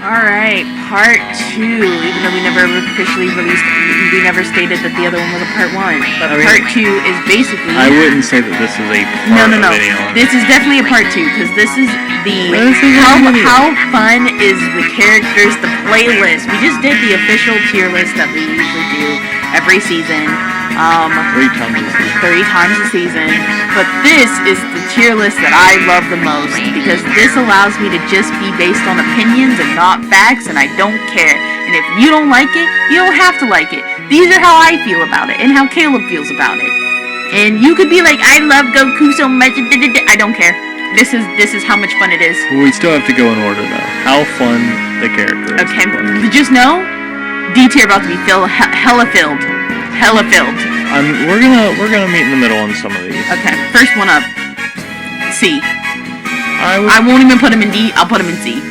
Alright, part 2. Even though we never officially released, we never stated that the other one was a part 1. But part 2 is basically... I wouldn't say that this is a part of video. This is definitely a part 2, because this is the... How fun is the characters, the playlist. We just did the official tier list that we usually do every season. 3 times a season. 3 times a season. But this is the tier list that I love the most, because this allows me to just be based on opinions and not facts, and I don't care. And if you don't like it, you don't have to like it. These are how I feel about it, and how Caleb feels about it. And you could be like, I love Goku so much, I don't care. This is how much fun it is. Well, we still have to go in order, though. How fun the character is. Okay, just know, D tier about to be hella filled. Hella filled. We're gonna meet in the middle on some of these. Okay, first one up. C. I won't even put him in D. I'll put him in C.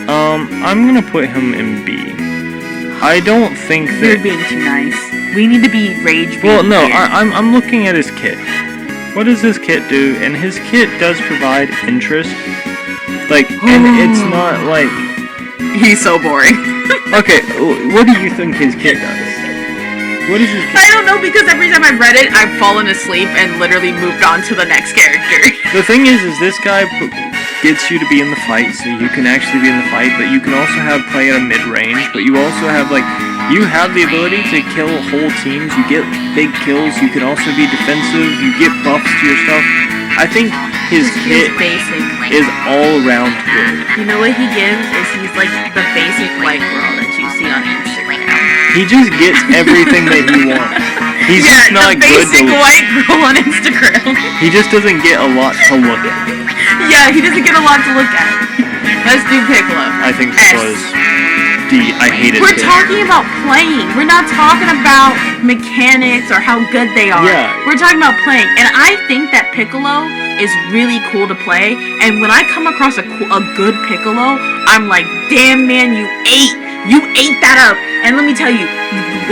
I'm gonna put him in B. I don't think that you're being too nice. We need to be rage. Well, no, I'm looking at his kit. What does his kit do? And his kit does provide interest. Like, and it's not like he's so boring. Okay, what do you think his kit does? What is his kit? I don't know, because every time I've read it, I've fallen asleep and literally moved on to the next character. The thing is this guy gets you to be in the fight, so you can actually be in the fight, but you can also play at a mid-range, but you also have, you have the ability to kill whole teams, you get big kills, you can also be defensive, you get buffs to your stuff. I think his kit is all around good. You know what he gives is he's like the basic white girl that you see on Instagram. He just gets everything that he wants. He's just not good to basic white girl on Instagram. He just doesn't get a lot to look at. Yeah, he doesn't get a lot to look at. Let's do Piccolo. I think this was D. I hated it. We're talking about playing. We're not talking about mechanics or how good they are. Yeah. We're talking about playing. And I think that Piccolo is really cool to play. And when I come across a good Piccolo, I'm like, damn man, you ate that up. And let me tell you,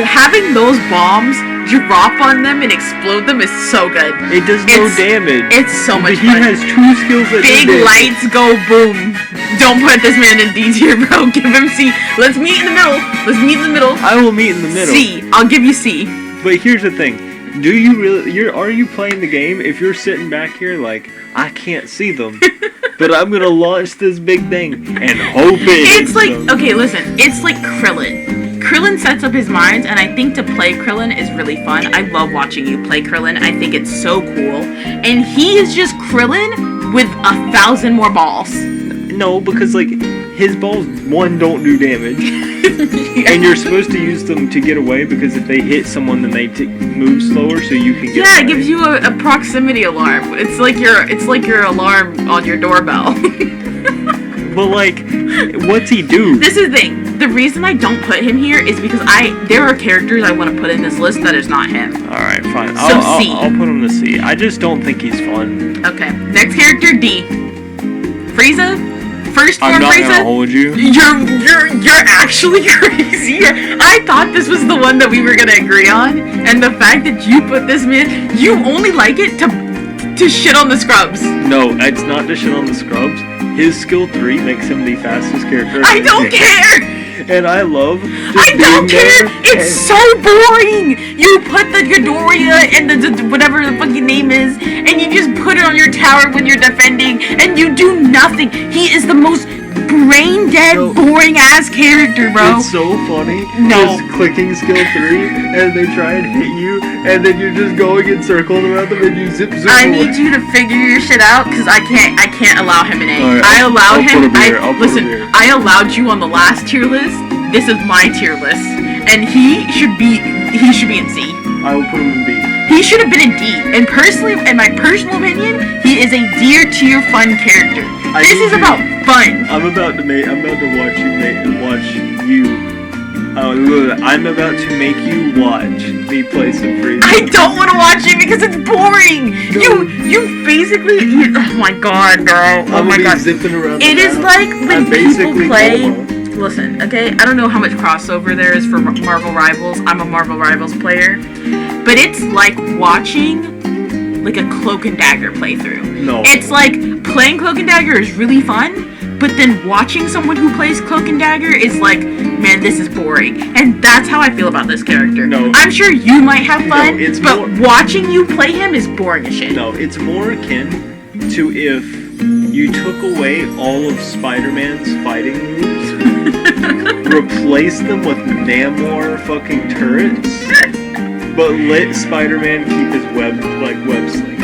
having those bombs drop on them and explode them is so good. It does no damage. It's so much fun. He has 2 skills that big lights go boom. Don't put this man in D tier, bro. Give him C. Let's meet in the middle. I will meet in the middle. C. I'll give you C. But here's the thing. Do you really... Are you playing the game? If you're sitting back here like, I can't see them, but I'm gonna launch this big thing and hope it's like... Okay, listen. It's like Krillin. Krillin sets up his mind, and I think to play Krillin is really fun. I love watching you play Krillin. I think it's so cool. And he is just Krillin with 1,000 more balls. No, because, his balls, don't do damage. And you're supposed to use them to get away, because if they hit someone, then they move slower, so you can get away. It gives you a proximity alarm. It's like your alarm on your doorbell. But, what's he do? This is the thing. The reason I don't put him here is because there are characters I want to put in this list that is not him. Alright, fine. C. I'll put him to C. I just don't think he's fun. Okay. Next character, D. Frieza? First form Frieza? I'm not gonna hold you. You're actually crazy. I thought this was the one that we were gonna agree on, and the fact that you put this man, you only like it to shit on the scrubs. No, it's not to shit on the scrubs. His skill 3 makes him the fastest character. I don't care! And I love I don't care! It's so boring! You put the Ghidorah and the whatever the fucking name is, and you just put it on your tower when you're defending, and you do nothing. He is the most brain dead, boring ass character, bro. It's so funny. No. Just clicking skill 3, and they try and hit you, and then you're just going in circles around them, and you zip. I need you to figure your shit out, because I can't allow him in A. Right, I allowed him. Listen, I allowed you on the last tier list. This is my tier list, and he should be in C. I will put him in B. He should have been in D. And personally, in my personal opinion, he is a D tier fun character. This is about fun. I'm about to watch you. I'm about to make you watch me play some Frieza. I don't want to watch it because it's boring. No. You basically. Oh my god, bro. Oh my god. Zipping around it is like when people play. Listen, okay, I don't know how much crossover there is for Marvel Rivals. I'm a Marvel Rivals player. But it's like watching a Cloak and Dagger playthrough. No. It's like playing Cloak and Dagger is really fun, but then watching someone who plays Cloak and Dagger is like, man, this is boring. And that's how I feel about this character. No. I'm sure you might have fun, No, but watching you play him is boring as shit. No, it's more akin to if you took away all of Spider-Man's fighting moves, replaced them with Namor fucking turrets, but let Spider-Man keep his web sling.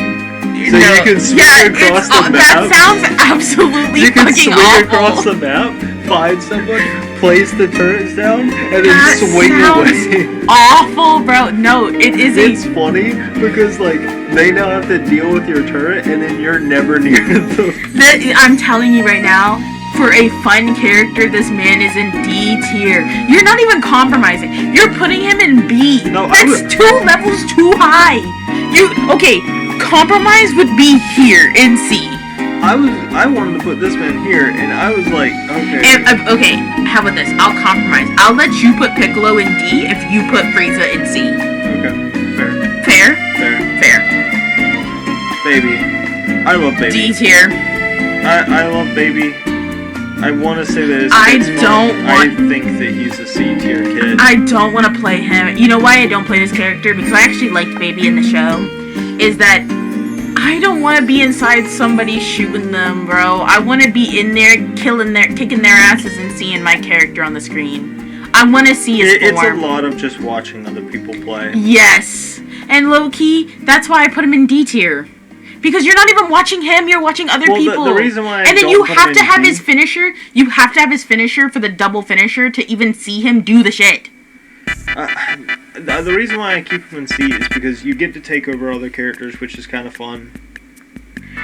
So you can swing across the map. That sounds absolutely You can fucking swing awful. across the map, find someone, place the turrets down, and then That swing sounds away. awful, bro. No, it is It's funny because like they now have to deal with your turret, and then you're never near them. I'm telling you right now, for a fun character, this man is in D tier. You're not even compromising. You're putting him in B. No, That's 2 levels too high. Compromise would be here in C. I wanted to put this man here, and I was like, okay. Okay, how about this? I'll compromise. I'll let you put Piccolo in D if you put Frieza in C. Okay, fair. Fair? Fair. Fair. Baby. I love Baby. D tier. I love Baby. I want to say that his I kid's don't fun. want- I think that he's a C tier kid. I don't want to play him. You know why I don't play this character? Because I actually liked Baby in the show. Is that I don't want to be inside somebody shooting them, bro. I want to be in there kicking their asses and seeing my character on the screen. I want to see his It's a form. lot of just watching other people play. Yes. And low-key, that's why I put him in D tier. Because you're not even watching him, you're watching other people. The reason why I and then don't you put have him to in have D- his finisher. You have to have his finisher for the double finisher to even see him do the shit. The reason why I keep him in C is because you get to take over other characters, which is kind of fun.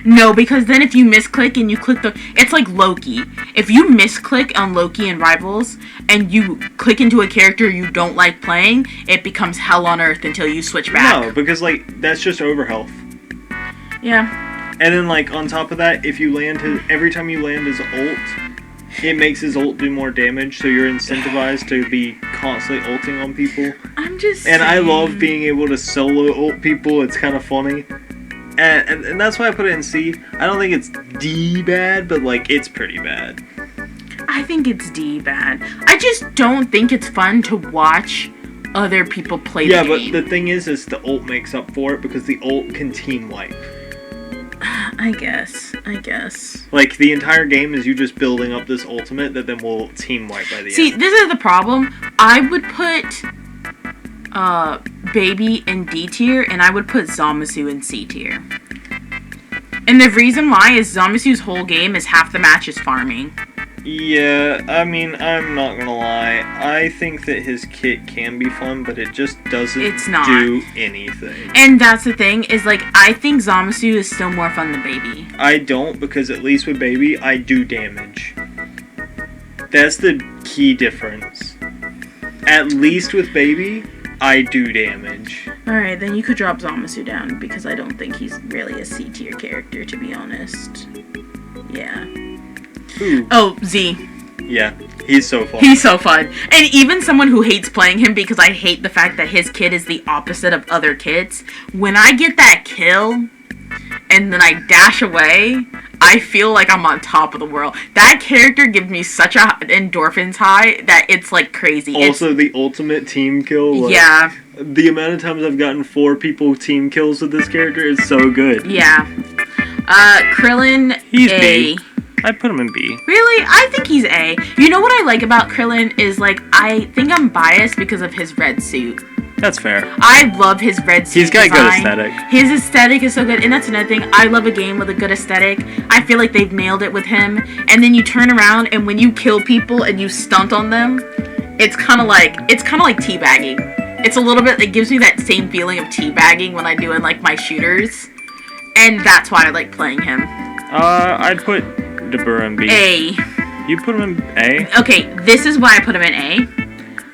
No, because then if you misclick and you click it's like Loki. If you misclick on Loki and Rivals and you click into a character you don't like playing, it becomes hell on earth until you switch back. No, because like that's just overhealth. Yeah. And then like on top of that, if you land every time you land his ult, it makes his ult do more damage, so you're incentivized to be constantly ulting on people. I'm just And I saying. love being able to solo ult people. It's kind of funny. And that's why I put it in C. I don't think it's D bad, but like it's pretty bad. I think it's D bad. I just don't think it's fun to watch other people play Yeah, the but game. the thing is the ult makes up for it because the ult can team wipe. I guess. Like the entire game is you just building up this ultimate that then will team wipe by the See, end. this is the problem. I would put Baby in D tier, and I would put Zamasu in C tier. And the reason why is Zamasu's whole game is half the match is farming. Yeah, I mean, I'm not gonna lie. I think that his kit can be fun, but it just doesn't It's not. do anything. And that's the thing, is like, I think Zamasu is still more fun than Baby. I don't, because at least with Baby, I do damage. That's the key difference. At least with Baby, I do damage. Alright, then you could drop Zamasu down, because I don't think he's really a C tier character, to be honest. Yeah. Ooh. Oh, Z. Yeah, he's so fun. He's so fun. And even someone who hates playing him because I hate the fact that his kid is the opposite of other kids, when I get that kill and then I dash away, I feel like I'm on top of the world. That character gives me such a endorphins high that it's like crazy. Also, the ultimate team kill. Like, yeah. The amount of times I've gotten 4 people team kills with this character is so good. Yeah. Krillin, He's A. B. I'd put him in B. Really? I think he's A. You know what I like about Krillin is, like, I think I'm biased because of his red suit. That's fair. I love his red suit He's got design. good aesthetic. His aesthetic is so good, and that's another thing. I love a game with a good aesthetic. I feel like they've nailed it with him. And then you turn around, and when you kill people and you stunt on them, it's kind of like teabagging. It's a little bit. It gives me that same feeling of teabagging when I do in like my shooters, and that's why I like playing him. I'd put Dabura in B. A. You put him in A? Okay, this is why I put him in A.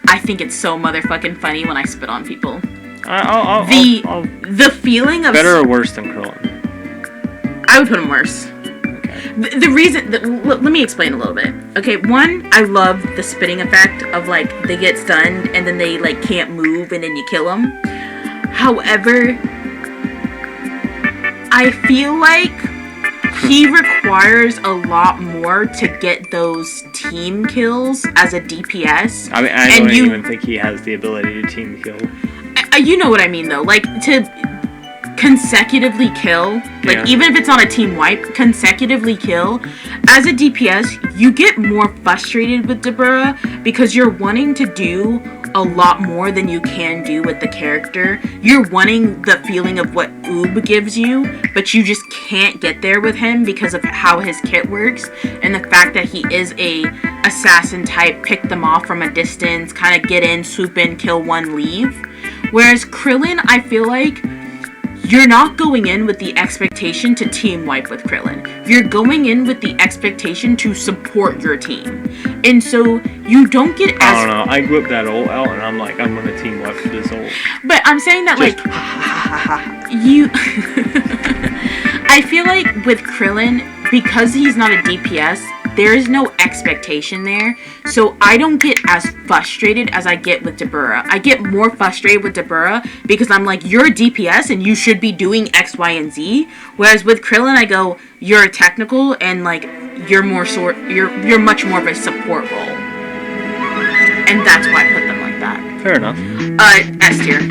I think it's so motherfucking funny when I spit on people. I'll The feeling of better or worse than Krillin? I would put him worse. Okay. The reason, let me explain a little bit. Okay, one, I love the spitting effect of like they get stunned and then they like can't move and then you kill them. However, I feel like he requires a lot more to get those team kills as a DPS. I mean, I don't even think he has the ability to team kill. You know what I mean, though. Like, to consecutively kill, like, even if it's on a team wipe, consecutively kill, as a DPS, you get more frustrated with Deborah because you're wanting to do a lot more than you can do with the character. You're wanting the feeling of what Oob gives you, but you just can't get there with him because of how his kit works and the fact that he is a assassin type, pick them off from a distance, kind of get in, swoop in, kill one, leave. Whereas Krillin, I feel like you're not going in with the expectation to team wipe with Krillin. You're going in with the expectation to support your team. And so you don't get as... I don't know. I whip that ult out and I'm like, I'm going to team wipe this ult. But I'm saying that, like, you... I feel like with Krillin, because he's not a DPS, there is no expectation there. So I don't get as frustrated as I get with Deborah. I get more frustrated with Deborah because I'm like, you're a DPS and you should be doing X, Y, and Z. Whereas with Krillin, I go, you're a technical and like you're you're much more of a support role. And that's why I put them like that. Fair enough. S tier.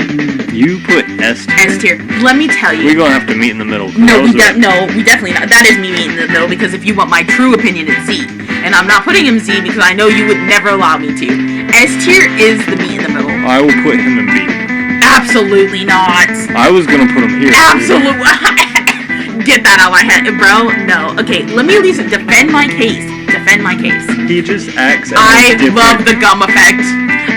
You put S tier? S tier. Let me tell you. We're gonna have to meet in the middle. No, we definitely not. That is me meeting in the middle because if you want my true opinion, it's Z. And I'm not putting him Z because I know you would never allow me to. S tier is the meat in the middle. I will put him in B. Absolutely not. I was gonna put him here. Absolutely. Get that out of my head, bro. No. Okay, let me at least defend my case. Defend my case. He just acts as I different. love the gum effect.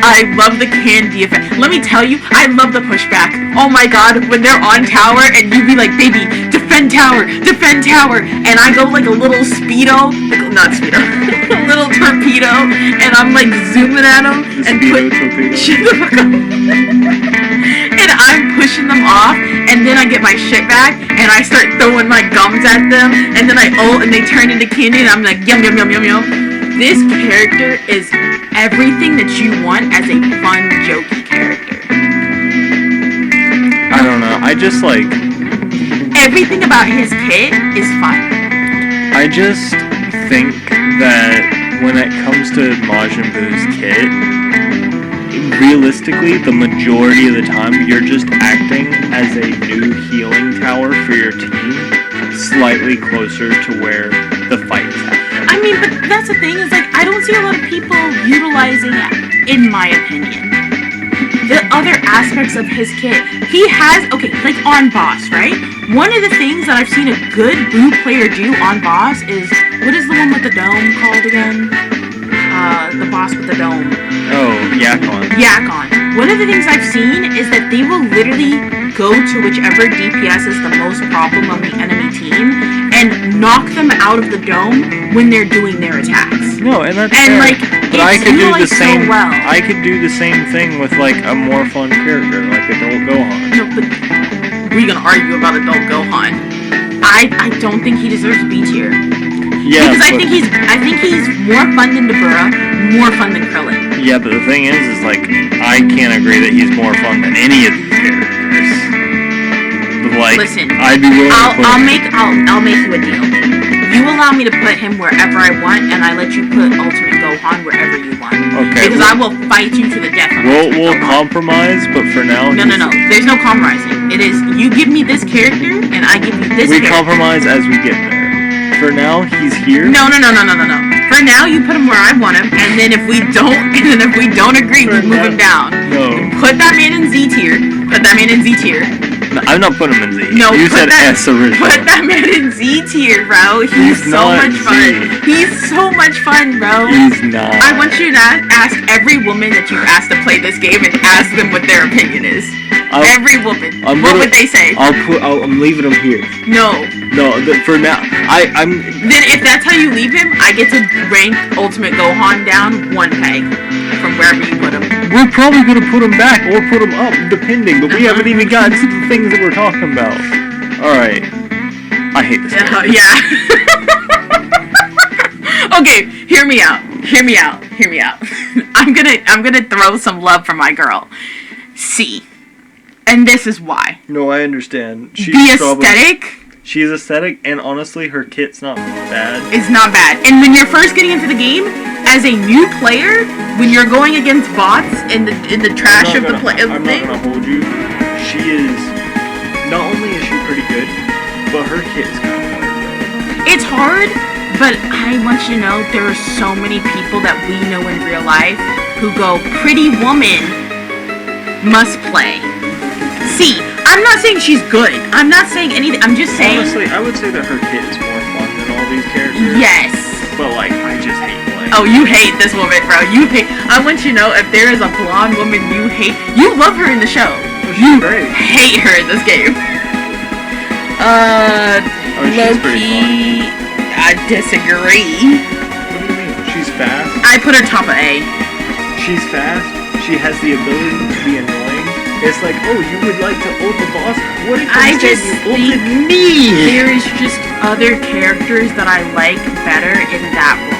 I love the candy effect. Let me tell you, I love the pushback. Oh my god, when they're on tower and you be like, baby, defend tower, and I go like a little speedo, like, not speedo, a little torpedo, and I'm like zooming at them and shut the fuck up. And I'm pushing them off, and then I get my shit back, and I start throwing my gums at them, and then I ult, and they turn into candy, and I'm like, yum, yum, yum, yum, yum. This character is everything that you want as a fun, jokey character. I don't know. I just like... Everything about his kit is fun. I just think that when it comes to Majin Buu's kit, realistically, the majority of the time, you're just acting as a new healing tower for your team, slightly closer to where the fight is happening. I mean, but that's the thing, is like, I don't see a lot of people utilizing, in my opinion, the other aspects of his kit. He has, okay, like on boss, right? One of the things that I've seen a good Buu player do on boss is, what is the one with the dome called again? The boss with the dome. Oh, Yakon. One of the things I've seen is that they will literally go to whichever DPS is the most problem on the enemy team and knock them out of the dome when they're doing their attacks. No, and that's and fair. Like, but I could do the same. So well. I could do the same thing with like a more fun character, like Adult Gohan. No, but we're gonna argue about Adult Gohan. I don't think he deserves B tier. Yeah, because I think he's more fun than Deborah, more fun than Krillin. Yeah, but the thing is like I can't agree that he's more fun than any of these characters. But like, listen, I'd be willing to I'll make you a deal. You allow me to put him wherever I want, and I let you put Ultimate Gohan wherever you want. Okay. Because I will fight you to the death. We'll compromise, but for now. No. There's no compromising. It is you give me this character, and I give you this. We compromise as we get there. For now, he's here. No. For now, you put him where I want him, and then if we don't agree, we move him down. No. Put that man in Z tier. No, I'm not putting him in Z. No, you said S originally. Put that man in Z tier, bro. He's so much fun. He's so much fun, bro. He's not. I want you to ask every woman that you've asked to play this game and ask them what their opinion is. Every woman. What would they say? I'm leaving him here. No, for now. I'm. Then if that's how you leave him, I get to rank Ultimate Gohan down one peg from wherever you put him. We're probably gonna put him back or put him up, depending. But we haven't even gotten to the things that we're talking about. All right. I hate this game. Yeah. Okay, hear me out. I'm gonna throw some love for my girl, C. And this is why. No, I understand. The aesthetic She's aesthetic, and honestly, her kit's not bad. It's not bad. And when you're first getting into the game, as a new player, when you're going against bots in the trash of the thing, I'm not gonna hold you. She is. Not only is she pretty good, but her kit is kind of hard. It's hard, but I want you to know there are so many people that we know in real life who go, pretty woman must play. See, I'm not saying she's good. I'm not saying anything. I'm just saying. Honestly, I would say that her kit is more fun than all these characters. Yes. But like, I just hate playing. Oh, you hate this woman, bro. You hate. I want you to know, if there is a blonde woman you hate, you love her in the show. She's great. Hate her in this game. Low-key, I disagree. What do you mean? She's fast. I put her top of A. She's fast. She has the ability to be annoying. It's like, oh, you would like to ult the boss? What if I instead just you ulted think me? there is just other characters that I like better in that role.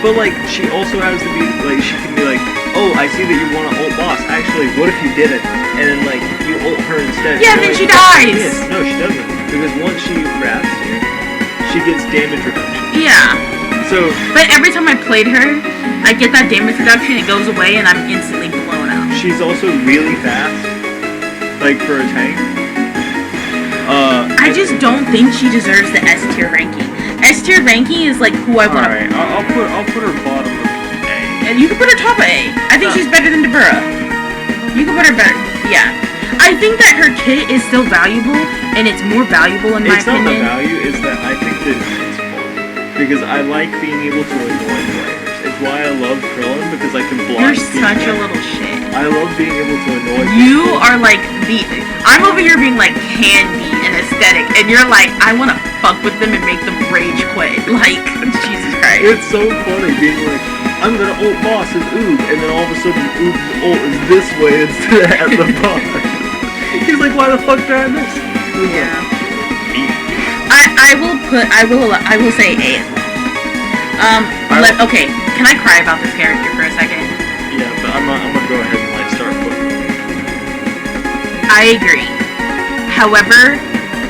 But like, she also has to be like, she can be like, oh, I see that you want to ult boss. Actually, what if you did it? And then like, you ult her instead. Yeah, then she dies. No, she doesn't. Because once she wraps you, she gets damage reduction. Yeah. So. But every time I played her, I get that damage reduction, it goes away, and I'm instantly blown up. She's also really fast, like for a tank. I just don't think she deserves the S tier ranking. S tier ranking is like who I want. Alright, I'll put her bottom of A. And you can put her top of A. I think she's better than Deborah. You can put her better. Yeah. I think that her kit is still valuable, and it's more valuable in my opinion. It's not the value, it's that I think that it's fun. Because I like being able to annoy players. It's why I love Krillin, because I can block You're people. such a little shit. I love being able to annoy You people. are like I'm over here being like candy and aesthetic, and you're like, I want to fuck with them and make them rage quit. Like, Jesus Christ. It's so funny being like, I'm gonna ult boss as Oob, and then all of a sudden Oob's ult is this way instead of at the bar. He's like, why the fuck did I miss? Yeah. I will say A as well. Okay, can I cry about this character for a second? Yeah, but I'm gonna go ahead and like start putting them. I agree. However,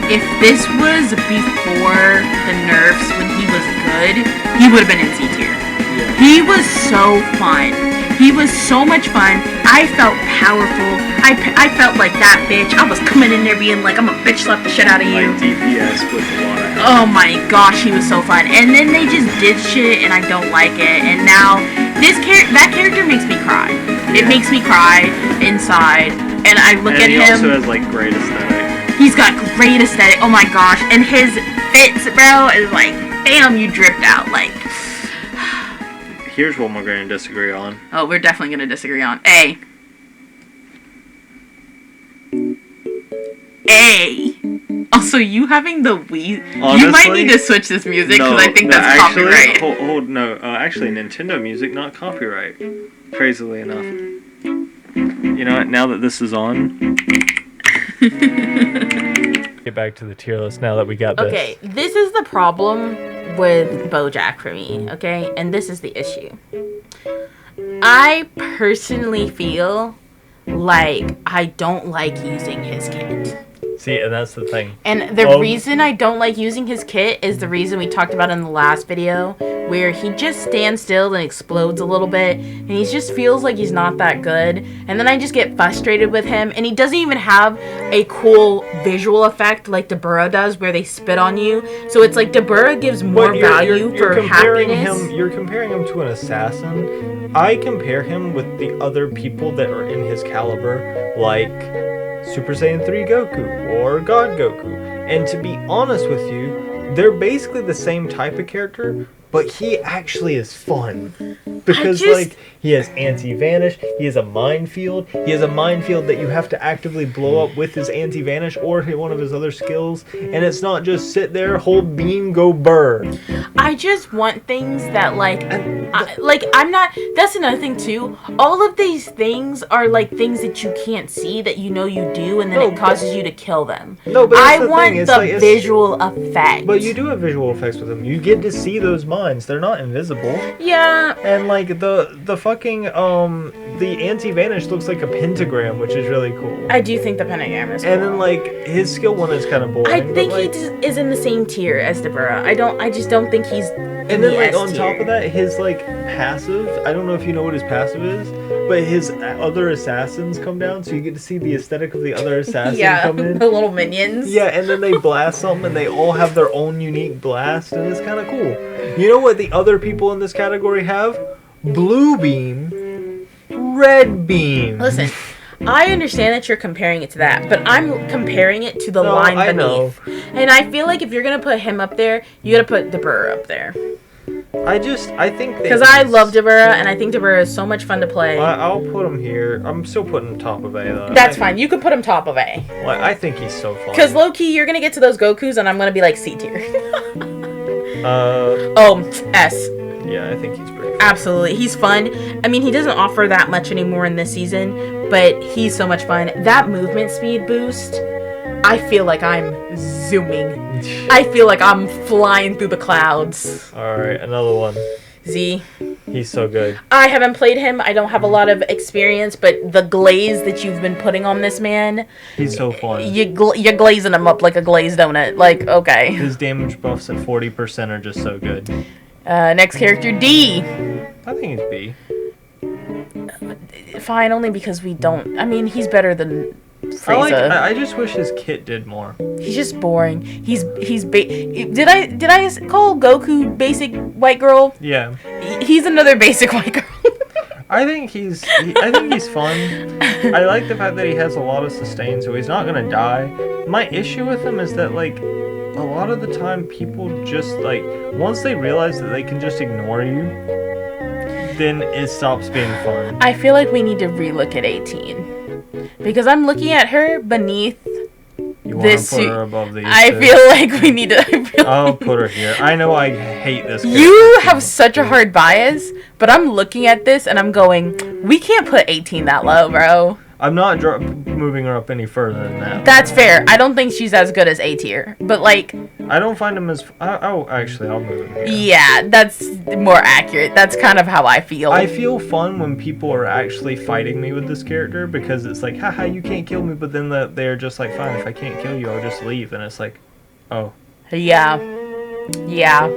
if this was before the nerfs when he was good, he would have been in C tier. Yeah. He was so fun. He was so much fun. I felt powerful. I felt like that bitch. I was coming in there being like, I'm a bitch slap the shit out of you. Like DPS with a lot of help. Oh my gosh, he was so fun. And then they just did shit and I don't like it. And now that character makes me cry. It makes me cry inside. And I look at him. And he also has like great aesthetic. He's got great aesthetic. Oh my gosh. And his fits, bro, is like, damn, you dripped out. Like, here's what we're going to disagree on. oh, we're definitely going to disagree on. A. Also, you having the Wii... Honestly, you might need to switch this music, because I think that's copyright. Actually, Nintendo music, not copyright. Crazily enough. You know what, now that this is on... Get back to the tier list now that we got this. Okay, this is the problem with BoJack for me, okay? And this is the issue. I personally feel like I don't like using his kit. See, and that's the thing. And the reason I don't like using his kit is the reason we talked about in the last video, where he just stands still and explodes a little bit, and he just feels like he's not that good, and then I just get frustrated with him, and he doesn't even have a cool visual effect like Dabura does, where they spit on you, so it's like Dabura gives more value for happiness. You're comparing him to an assassin. I compare him with the other people that are in his caliber, like Super Saiyan 3 Goku or God Goku. And to be honest with you, they're basically the same type of character, but he actually is fun. Because, like, he has anti-vanish, he has a minefield, he has a minefield that you have to actively blow up with his anti-vanish or hit one of his other skills, and it's not just sit there, hold beam, go burn. I just want things that, I'm not, that's another thing too, all of these things are like things that you can't see that you know you do, and then it causes you to kill them. No, but I want the visual effect. But you do have visual effects with them. You get to see those mines. They're not invisible. Yeah. And like the fucking the anti-vanish looks like a pentagram, which is really cool. I do think the pentagram is cool. And then like his skill 1 is kind of boring. I think but, like, he is in the same tier as Deborah. I just don't think he's and then like on top of that, his like passive, I don't know if you know what his passive is, but his other assassins come down, so you get to see the aesthetic of the other assassins come in. The little minions. Yeah, and then they blast something, and they all have their own unique blast, and it's kind of cool. You know what the other people in this category have? Blue beam, red beam. Listen, I understand that you're comparing it to that, but I'm comparing it to the line beneath. I know. And I feel like if you're gonna put him up there, you gotta put Deborah up there. I think because I love Deborah, and I think Deborah is so much fun to play. I'll put him here. I'm still putting him top of A though. That's fine. You could put him top of A. Well, I think he's so fun. Because low key, you're gonna get to those Gokus, and I'm gonna be like C tier. S. Yeah, I think he's pretty fun. Absolutely. He's fun. I mean, he doesn't offer that much anymore in this season, but he's so much fun. That movement speed boost, I feel like I'm zooming. I feel like I'm flying through the clouds. Alright, another one. Z. He's so good. I haven't played him. I don't have a lot of experience, but the glaze that you've been putting on this man... He's so fun. You're glazing him up like a glazed donut. Like, okay. His damage buffs at 40% are just so good. Next character, D. I think it's B. Fine, only because we don't... I mean, he's better than Frieza. I just wish his kit did more. He's just boring. Did I call Goku basic white girl? Yeah. He's another basic white girl. I think he's fun. I like the fact that he has a lot of sustain, so he's not gonna die. My issue with him is that like a lot of the time people just like once they realize that they can just ignore you, then it stops being fun. I feel like we need to relook at 18 because I'm looking at her beneath you this want to put her above these I two? feel like we need to. I'll put her here. I know I hate this. You have such a hard bias, but I'm looking at this and I'm going, we can't put 18 that low, bro. I'm not moving her up any further than that. That's fair. I don't think she's as good as A tier, but like... I don't find him as... actually, I'll move him here. Yeah, that's more accurate. That's kind of how I feel. I feel fun when people are actually fighting me with this character because it's like, haha, you can't kill me, but then they're just like, fine, if I can't kill you, I'll just leave. And it's like, oh. Yeah. Yeah.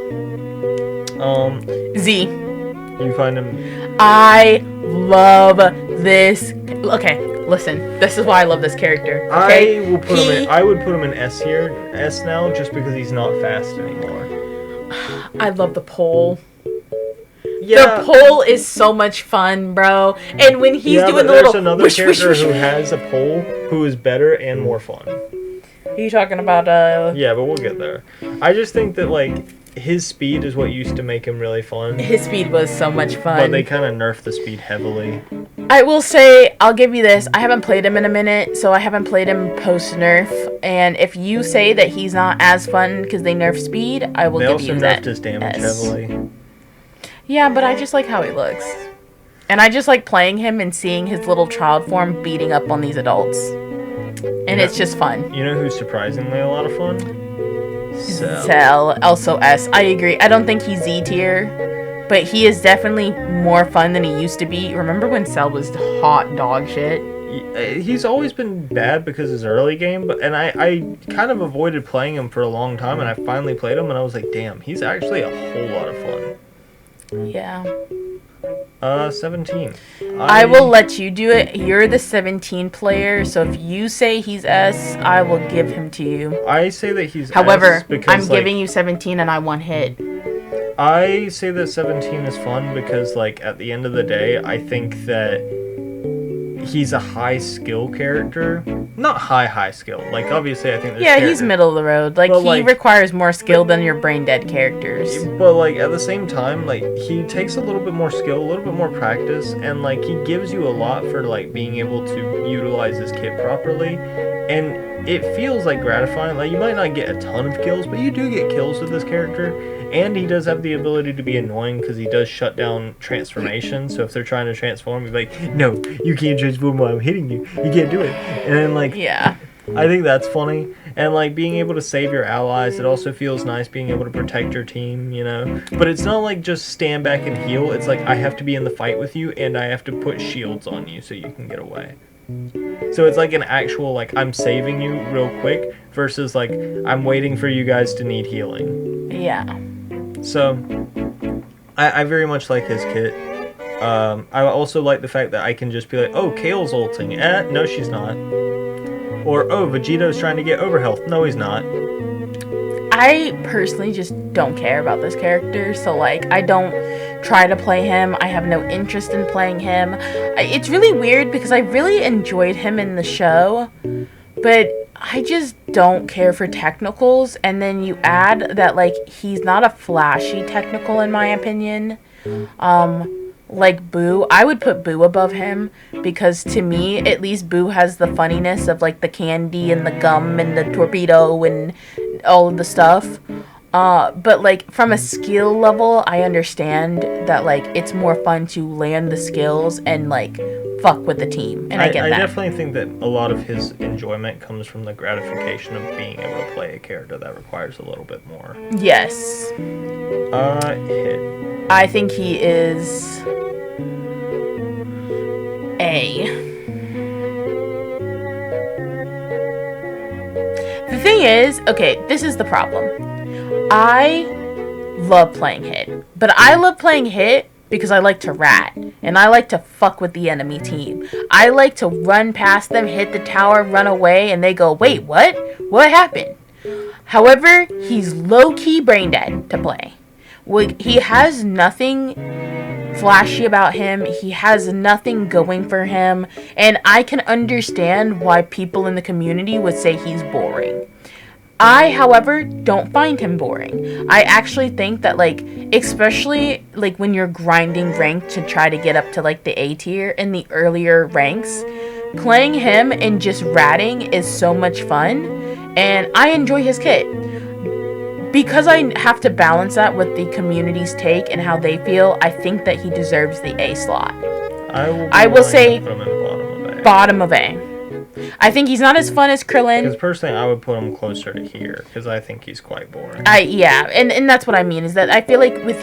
Z. You find him... I love this... Okay, listen. This is why I love this character. Okay? I would put him in S here, S now, just because he's not fast anymore. I love the pole. Yeah. The pole is so much fun, bro. And when he's doing the little... there's another character who has a pole who is better and more fun. Are you talking about, Yeah, but we'll get there. I just think that, like... His speed is what used to make him really fun. His speed was so much fun. But they kind of nerfed the speed heavily. I will say, I'll give you this. I haven't played him in a minute, so I haven't played him post-nerf. And if you say that he's not as fun because they nerf speed, I will give you that. They also nerfed his damage heavily. Yeah, but I just like how he looks. And I just like playing him and seeing his little child form beating up on these adults. And it's just fun. You know who's surprisingly a lot of fun? Cell, also S. I agree. I don't think he's Z tier, but he is definitely more fun than he used to be. Remember when Cell was hot dog shit? He's always been bad because his early game, and I kind of avoided playing him for a long time, and I finally played him, and I was like, damn, he's actually a whole lot of fun. Yeah. 17. I will let you do it. You're the 17 player, so if you say he's S, I will give him to you. I say that he's However, S because, I'm giving you 17 and I want hit. I say that 17 is fun because, like, at the end of the day, I think that he's a high skill character. Not high skill. Like, obviously, I think there's he's middle of the road. Like, he requires more skill than your brain dead characters. But, like, at the same time, like, he takes a little bit more skill, a little bit more practice, and, like, he gives you a lot for, like, being able to utilize his kit properly. And it feels, like, gratifying. Like, you might not get a ton of kills, but you do get kills with this character. And he does have the ability to be annoying because he does shut down transformation. So if they're trying to transform, he's like, no, you can't transform while I'm hitting you. You can't do it. And then, like... Yeah. I think that's funny. And, like, being able to save your allies, it also feels nice being able to protect your team, you know? But it's not like just stand back and heal. It's like I have to be in the fight with you, and I have to put shields on you so you can get away. So it's like an actual, like, I'm saving you real quick versus, like, I'm waiting for you guys to need healing. Yeah. So, I very much like his kit. I also like the fact that I can just be like, oh, Kale's ulting. No, she's not. Or, oh, Vegeto's trying to get overhealth. No, he's not. I personally just don't care about this character, so, like, I don't try to play him. I have no interest in playing him. It's really weird because I really enjoyed him in the show, but I just don't care for technicals. And then you add that, like, he's not a flashy technical in my opinion. Like Boo, I would put Boo above him because to me, at least Boo has the funniness of, like, the candy and the gum and the torpedo and all of the stuff. But, like, from a skill level, I understand that, like, it's more fun to land the skills and, like, fuck with the team. And I get that. I definitely think that a lot of his enjoyment comes from the gratification of being able to play a character that requires a little bit more. Yes. Hit. I think he is A. The thing is, okay, this is the problem. I love playing Hit, but I love playing Hit because I like to rat, and I like to fuck with the enemy team. I like to run past them, hit the tower, run away, and they go, wait, what? What happened? However, he's low-key brain dead to play. He has nothing flashy about him. He has nothing going for him. And I can understand why people in the community would say he's boring. I, however, don't find him boring. I actually think that, like, especially, like, when you're grinding rank to try to get up to, like, the A tier in the earlier ranks, playing him and just ratting is so much fun. And I enjoy his kit. Because I have to balance that with the community's take and how they feel, I think that he deserves the A slot. I will say bottom of A. I think he's not as fun as Krillin. Because personally, I would put him closer to here, because I think he's quite boring. Yeah, and that's what I mean, is that I feel like with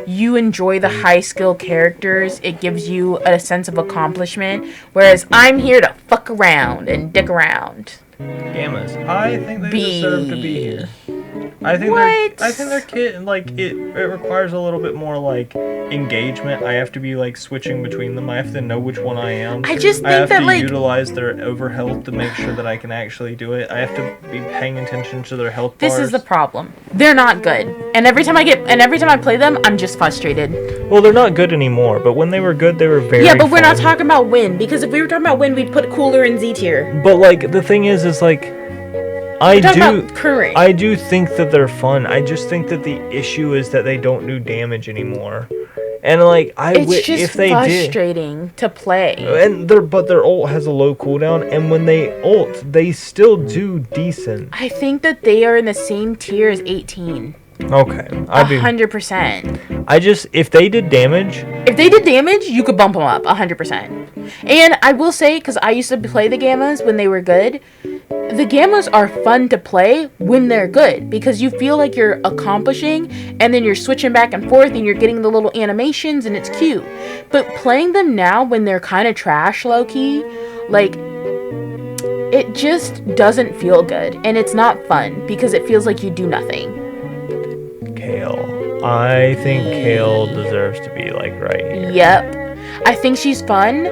you enjoy the high skill characters. It gives you a sense of accomplishment, whereas I'm here to fuck around and dick around. Gammas. I think they deserve to be here. I think their kit, like, it requires a little bit more, like, engagement. I have to be, like, switching between them. I have to know which one I am. I just think that, like, utilize their overhealth to make sure that I can actually do it. I have to be paying attention to their health bars. This is the problem. They're not good. And every time I play them, I'm just frustrated. Well, they're not good anymore, but when they were good, they were very but we're not talking about win, because if we were talking about win, we'd put Cooler in Z tier. But, like, the thing is like, I do think that they're fun. I just think that the issue is that they don't do damage anymore. And, like, if they did, it's frustrating to play. And their ult has a low cooldown, and when they ult, they still do decent. I think that they are in the same tier as 18. Okay, 100%. If they did damage, you could bump them up 100%. And I will say, because I used to play the Gammas when they were good, the Gammas are fun to play when they're good, because you feel like you're accomplishing, and then you're switching back and forth, and you're getting the little animations, and it's cute. But playing them now when they're kind of trash, low-key, like, it just doesn't feel good, and it's not fun, because it feels like you do nothing. Kale. I think Kale deserves to be, like, right here. Yep. I think she's fun.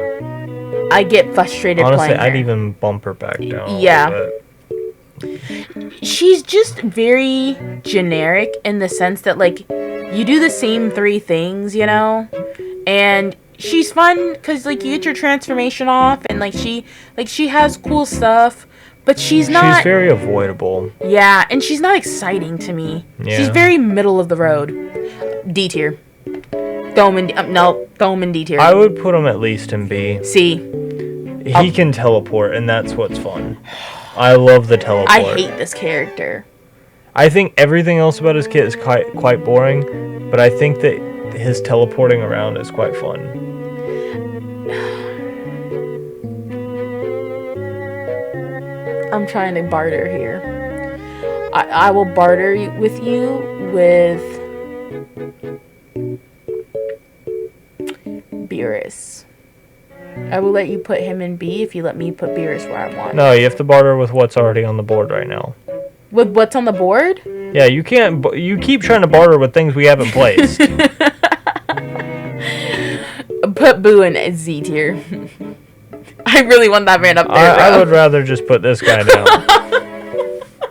I get frustrated playing her. Honestly, I'd even bump her back down. Yeah. She's just very generic in the sense that, like, you do the same 3 things, you know? And she's fun because, like, you get your transformation off, and, like, she has cool stuff. But she's very avoidable. Yeah, and she's not exciting to me. Yeah. She's very middle of the road. D tier. Throw him in D tier. I would put him at least in B. C. He can teleport, and that's what's fun. I love the teleport. I hate this character. I think everything else about his kit is quite boring, but I think that his teleporting around is quite fun. I'm trying to barter here. I will barter with you with Beerus. I will let you put him in B if you let me put Beerus where I want. No, you have to barter with what's already on the board right now. With what's on the board? Yeah, you can't. You keep trying to barter with things we haven't placed. Put Boo in Z tier. I really want that man up there, bro. I would rather just put this guy down.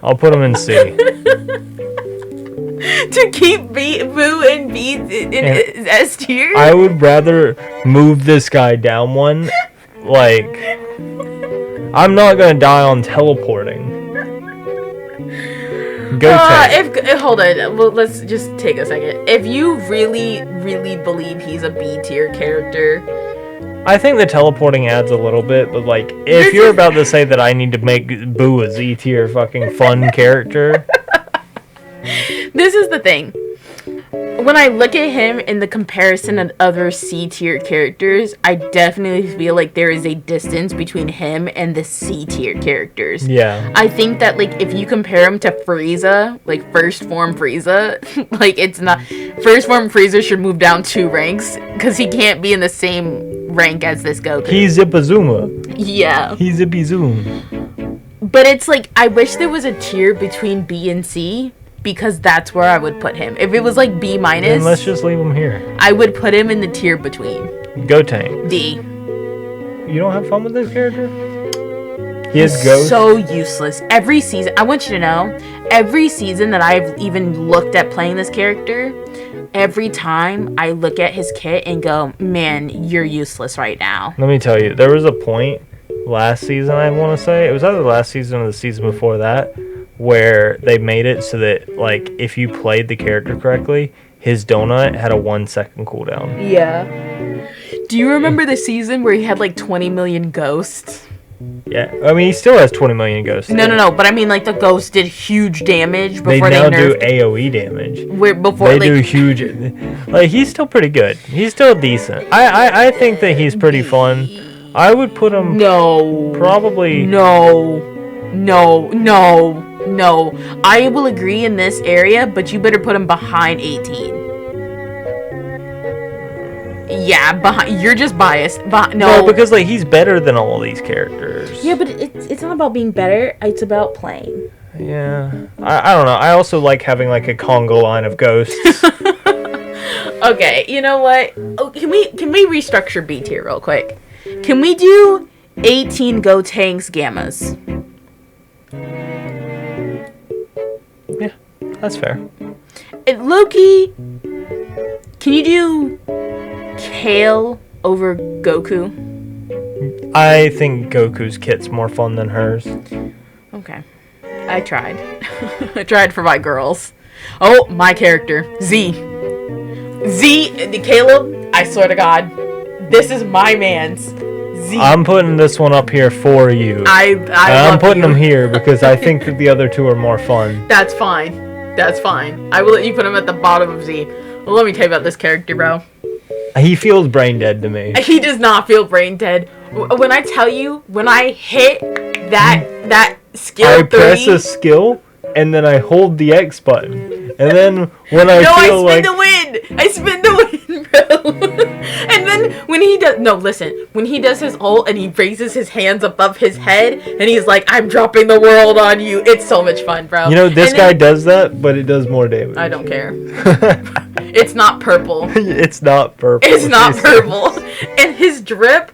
I'll put him in C. To keep Boo and B in S tier? I would rather move this guy down one. Like, I'm not gonna die on teleporting. Hold on. Well, let's just take a second. If you really, really believe he's a B tier character, I think the teleporting adds a little bit, but like, if you're about to say that I need to make Boo a Z tier fucking fun character, this is the thing. When I look at him in the comparison of other C tier characters, I definitely feel like there is a distance between him and the C tier characters. Yeah. I think that, like, if you compare him to Frieza, like first form Frieza, like, it's not. First form Frieza should move down 2 ranks because he can't be in the same rank as this Goku. He's Zippazuma. Yeah. He's Zippyzoom. But it's like, I wish there was a tier between B and C. Because that's where I would put him. If it was like B minus, then let's just leave him here. I would put him in the tier between. Go Tank. D. You don't have fun with this character? He has Ghost. So useless. Every season, I want you to know, every season that I've even looked at playing this character, every time I look at his kit and go, man, you're useless right now. Let me tell you, there was a point last season, I want to say. It was either the last season or the season before that, where they made it so that, like, if you played the character correctly, his donut had a 1-second cooldown. Yeah. Do you remember the season where he had, like, 20 million ghosts? Yeah. I mean, he still has 20 million ghosts. No. But I mean, like, the ghosts did huge damage before they they now do nerfed. AoE damage. They do huge... Like, he's still pretty good. He's still decent. I think that he's pretty fun. I would put him... No. Probably... No. I will agree in this area, but you better put him behind 18. Yeah, behind. You're just biased. No, because like he's better than all these characters. Yeah, but it's not about being better. It's about playing. Yeah, I don't know. I also like having like a Congo line of ghosts. Okay, you know what? Oh, can we restructure B tier real quick? Can we do 18 Go Tanks Gammas? Yeah, that's fair. Loki, can you do Kale over Goku? I think Goku's kit's more fun than hers. Okay. I tried. I tried for my girls. Oh, my character. Z, Caleb, I swear to God, this is my man's. Z. I'm putting this one up here for you. I'm putting them here because I think that the other two are more fun. That's fine. I will let you put him at the bottom of Z. Well, let me tell you about this character, bro. He feels brain dead to me. He does not feel brain dead. When I tell you, when I hit that skill 3... I press a skill, and then I hold the X button. And then when I feel like... I spin the wind, bro. And then when he does... No, listen. When he does his ult and he raises his hands above his head, and he's like, I'm dropping the world on you. It's so much fun, bro. You know, this guy does that, but it does more damage. I don't care. It's not purple. It's not purple. It's not purple. And his drip...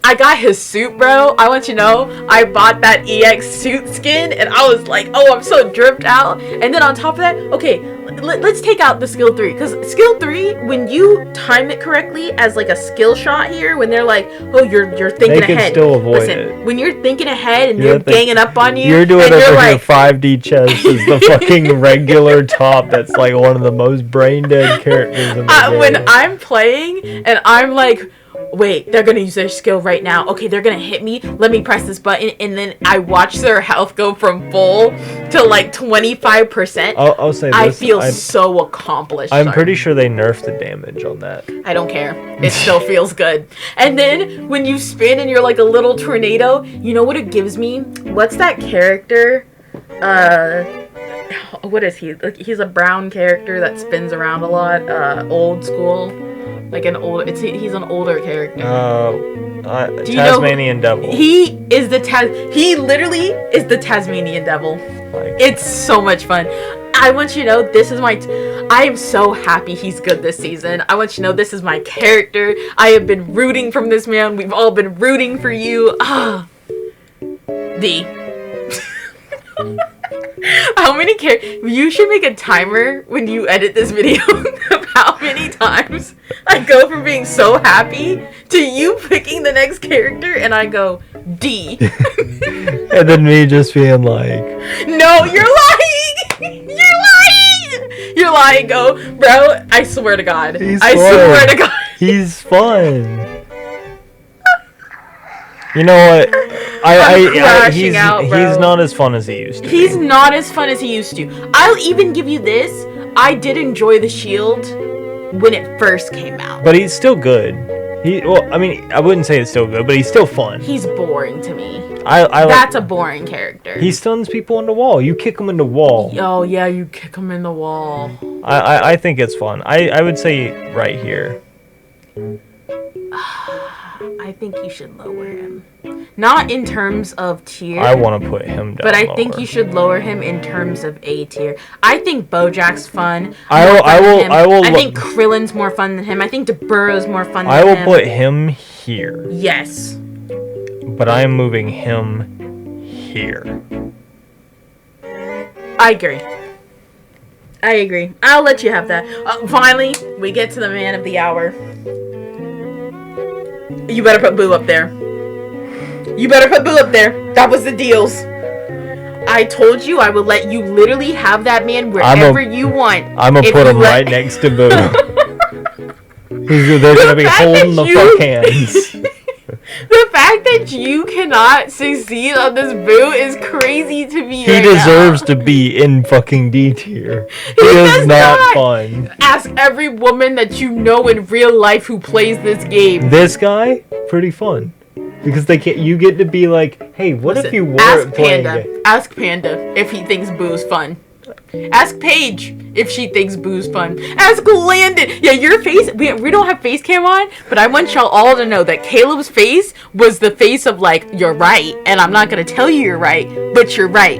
I got his suit, bro. I want you to know, I bought that EX suit skin, and I was like, oh, I'm so dripped out. And then on top of that, okay, let's take out the skill 3. Because skill 3, when you time it correctly as like a skill shot here, when they're like, oh, you're thinking they can ahead. Still avoid it. When you're thinking ahead and you're ganging up on you, you're doing and it you're with like, your 5D chest is the fucking regular top that's like one of the most brain dead characters in the game. When I'm playing and I'm like, wait, they're gonna use their skill right now. Okay, they're gonna hit me. Let me press this button, and then I watch their health go from full to like 25%. I'll say this. I feel so accomplished. I'm pretty sure they nerfed the damage on that. I don't care. It still feels good. And then when you spin and you're like a little tornado, you know what it gives me? What's that character? What is he? Like, he's a brown character that spins around a lot. Old school. Like an old. He's an older character. Tasmanian Devil. He is He literally is the Tasmanian Devil. It's so much fun. I want you to know this is I am so happy he's good this season. I want you to know this is my character. I have been rooting from this man. We've all been rooting for you. How many you should make a timer when you edit this video of how many times I go from being so happy to you picking the next character and I go D. And then me just being like, no, you're lying. You're lying. Go, bro. I swear to God. I swear to God. He's fun. You know what? He's not as fun as he used to. He's not as fun as he used to. I'll even give you this. I did enjoy the shield when it first came out. But he's still good. I wouldn't say it's still good, but he's still fun. He's boring to me. That's a boring character. He stuns people in the wall. You kick him in the wall. Oh yeah, you kick him in the wall. I think it's fun. I would say right here. I think you should lower him. Not in terms of tier. I want to put him down. But I think you should lower him in terms of A tier. I think Bojack's fun. I think Krillin's more fun than him. I think DeBurro's more fun than him. I will put him here. Yes. But I am moving him here. I agree. I'll let you have that. Finally, we get to the man of the hour. You better put Boo up there. That was the deals. I told you I would let you literally have that man wherever you want. I'm gonna put him right next to Boo. They're gonna be holding the fuck hands. The fact that you cannot succeed on this Boo is crazy to me. He deserves to be in fucking D tier. He is not fun. Ask every woman that you know in real life who plays this game. This guy, pretty fun. Because you get to be like, hey, what if you weren't playing it? Ask Panda if he thinks Boo's fun. Ask Paige if she thinks Boo's fun. Ask Landon. Yeah, your face. We don't have face cam on, but I want y'all all to know that Caleb's face was the face of like, you're right, and I'm not gonna tell you you're right, but you're right.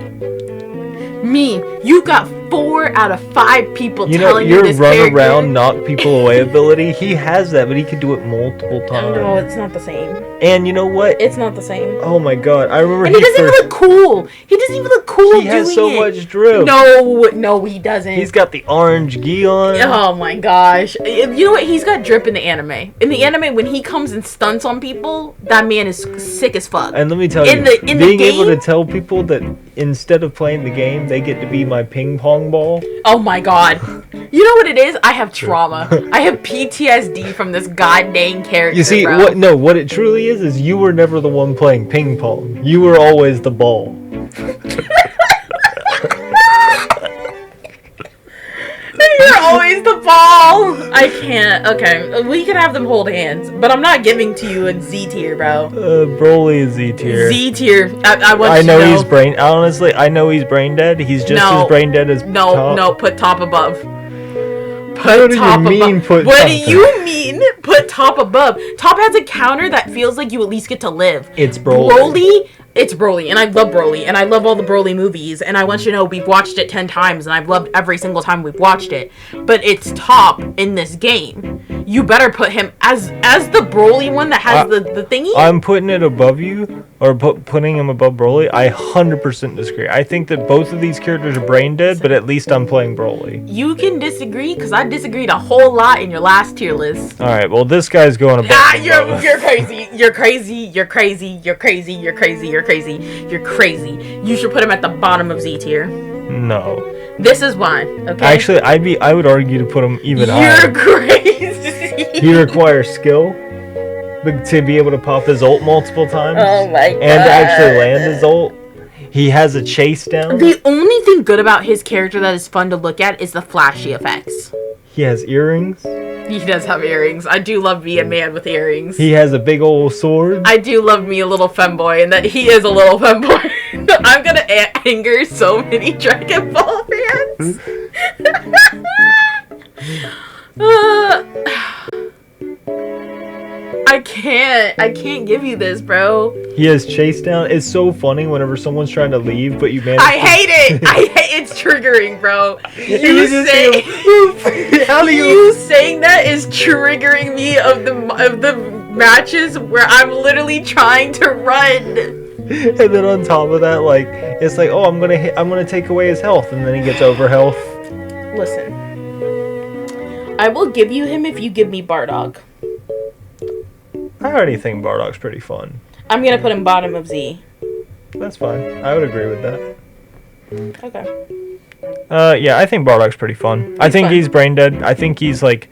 Me, you got 4 out of 5 people telling you this character. Your run around, knock people away ability, he has that, but he could do it multiple times. No, it's not the same. And you know what? It's not the same. Oh my god, I remember. And he doesn't even look cool. He doesn't even look cool. He has so much drift. No, he doesn't. He's got the orange gi on. Oh my gosh. You know what? He's got drip in the anime. In the anime, when he comes and stunts on people, that man is sick as fuck. And let me tell you, being able to tell people that instead of playing the game, they get to be my ping pong ball. Oh my god. You know what it is? I have trauma. I have PTSD from this goddamn character. You see, what it truly is you were never the one playing ping pong. You were always the ball. You're always the ball. I can't. Okay, we can have them hold hands, but I'm not giving to you in Z tier, bro. Broly is Z tier. Z tier. I know he's brain. Honestly, I know he's brain dead. He's just as brain dead as Top. No. Put Top above. What do you mean? What do you mean? Put Top above. Top has a counter that feels like you at least get to live. It's Broly. It's Broly, and I love Broly, and I love all the Broly movies, and I want you to know we've watched it 10 times, and I've loved every single time we've watched it. But it's Top in this game. You better put him as the Broly one that has the thingy. I'm putting it above you, or putting him above Broly. I 100% disagree. I think that both of these characters are brain dead, but at least I'm playing Broly. You can disagree, because I disagreed a whole lot in your last tier list. Alright, well this guy's going above. You're crazy. You're crazy. You're crazy. You're crazy. You're crazy. You're crazy. You're crazy. You should put him at the bottom of Z tier. No. This is why. Okay. Actually, I would argue to put him even higher. You're crazy. He requires skill. to be able to pop his ult multiple times. Oh my god. And to actually land his ult. He has a chase down. The only thing good about his character that is fun to look at is the flashy effects. He has earrings. He does have earrings. I do love me a man with earrings. He has a big old sword. I do love me a little femboy, and that he is a little femboy. I'm gonna anger so many Dragon Ball fans. I can't give you this, bro. He has chase down. It's so funny whenever someone's trying to leave, but you manage. I hate it. It's triggering, bro. You Saying that is triggering me of the matches where I'm literally trying to run. And then on top of that, like it's like, oh, I'm gonna take away his health, and then he gets over health. Listen, I will give you him if you give me Bardock. I already think Bardock's pretty fun. I'm gonna put him bottom of Z. That's fine. I would agree with that. Okay. Yeah, I think Bardock's pretty fun. I think fun. he's brain dead. I think he's like,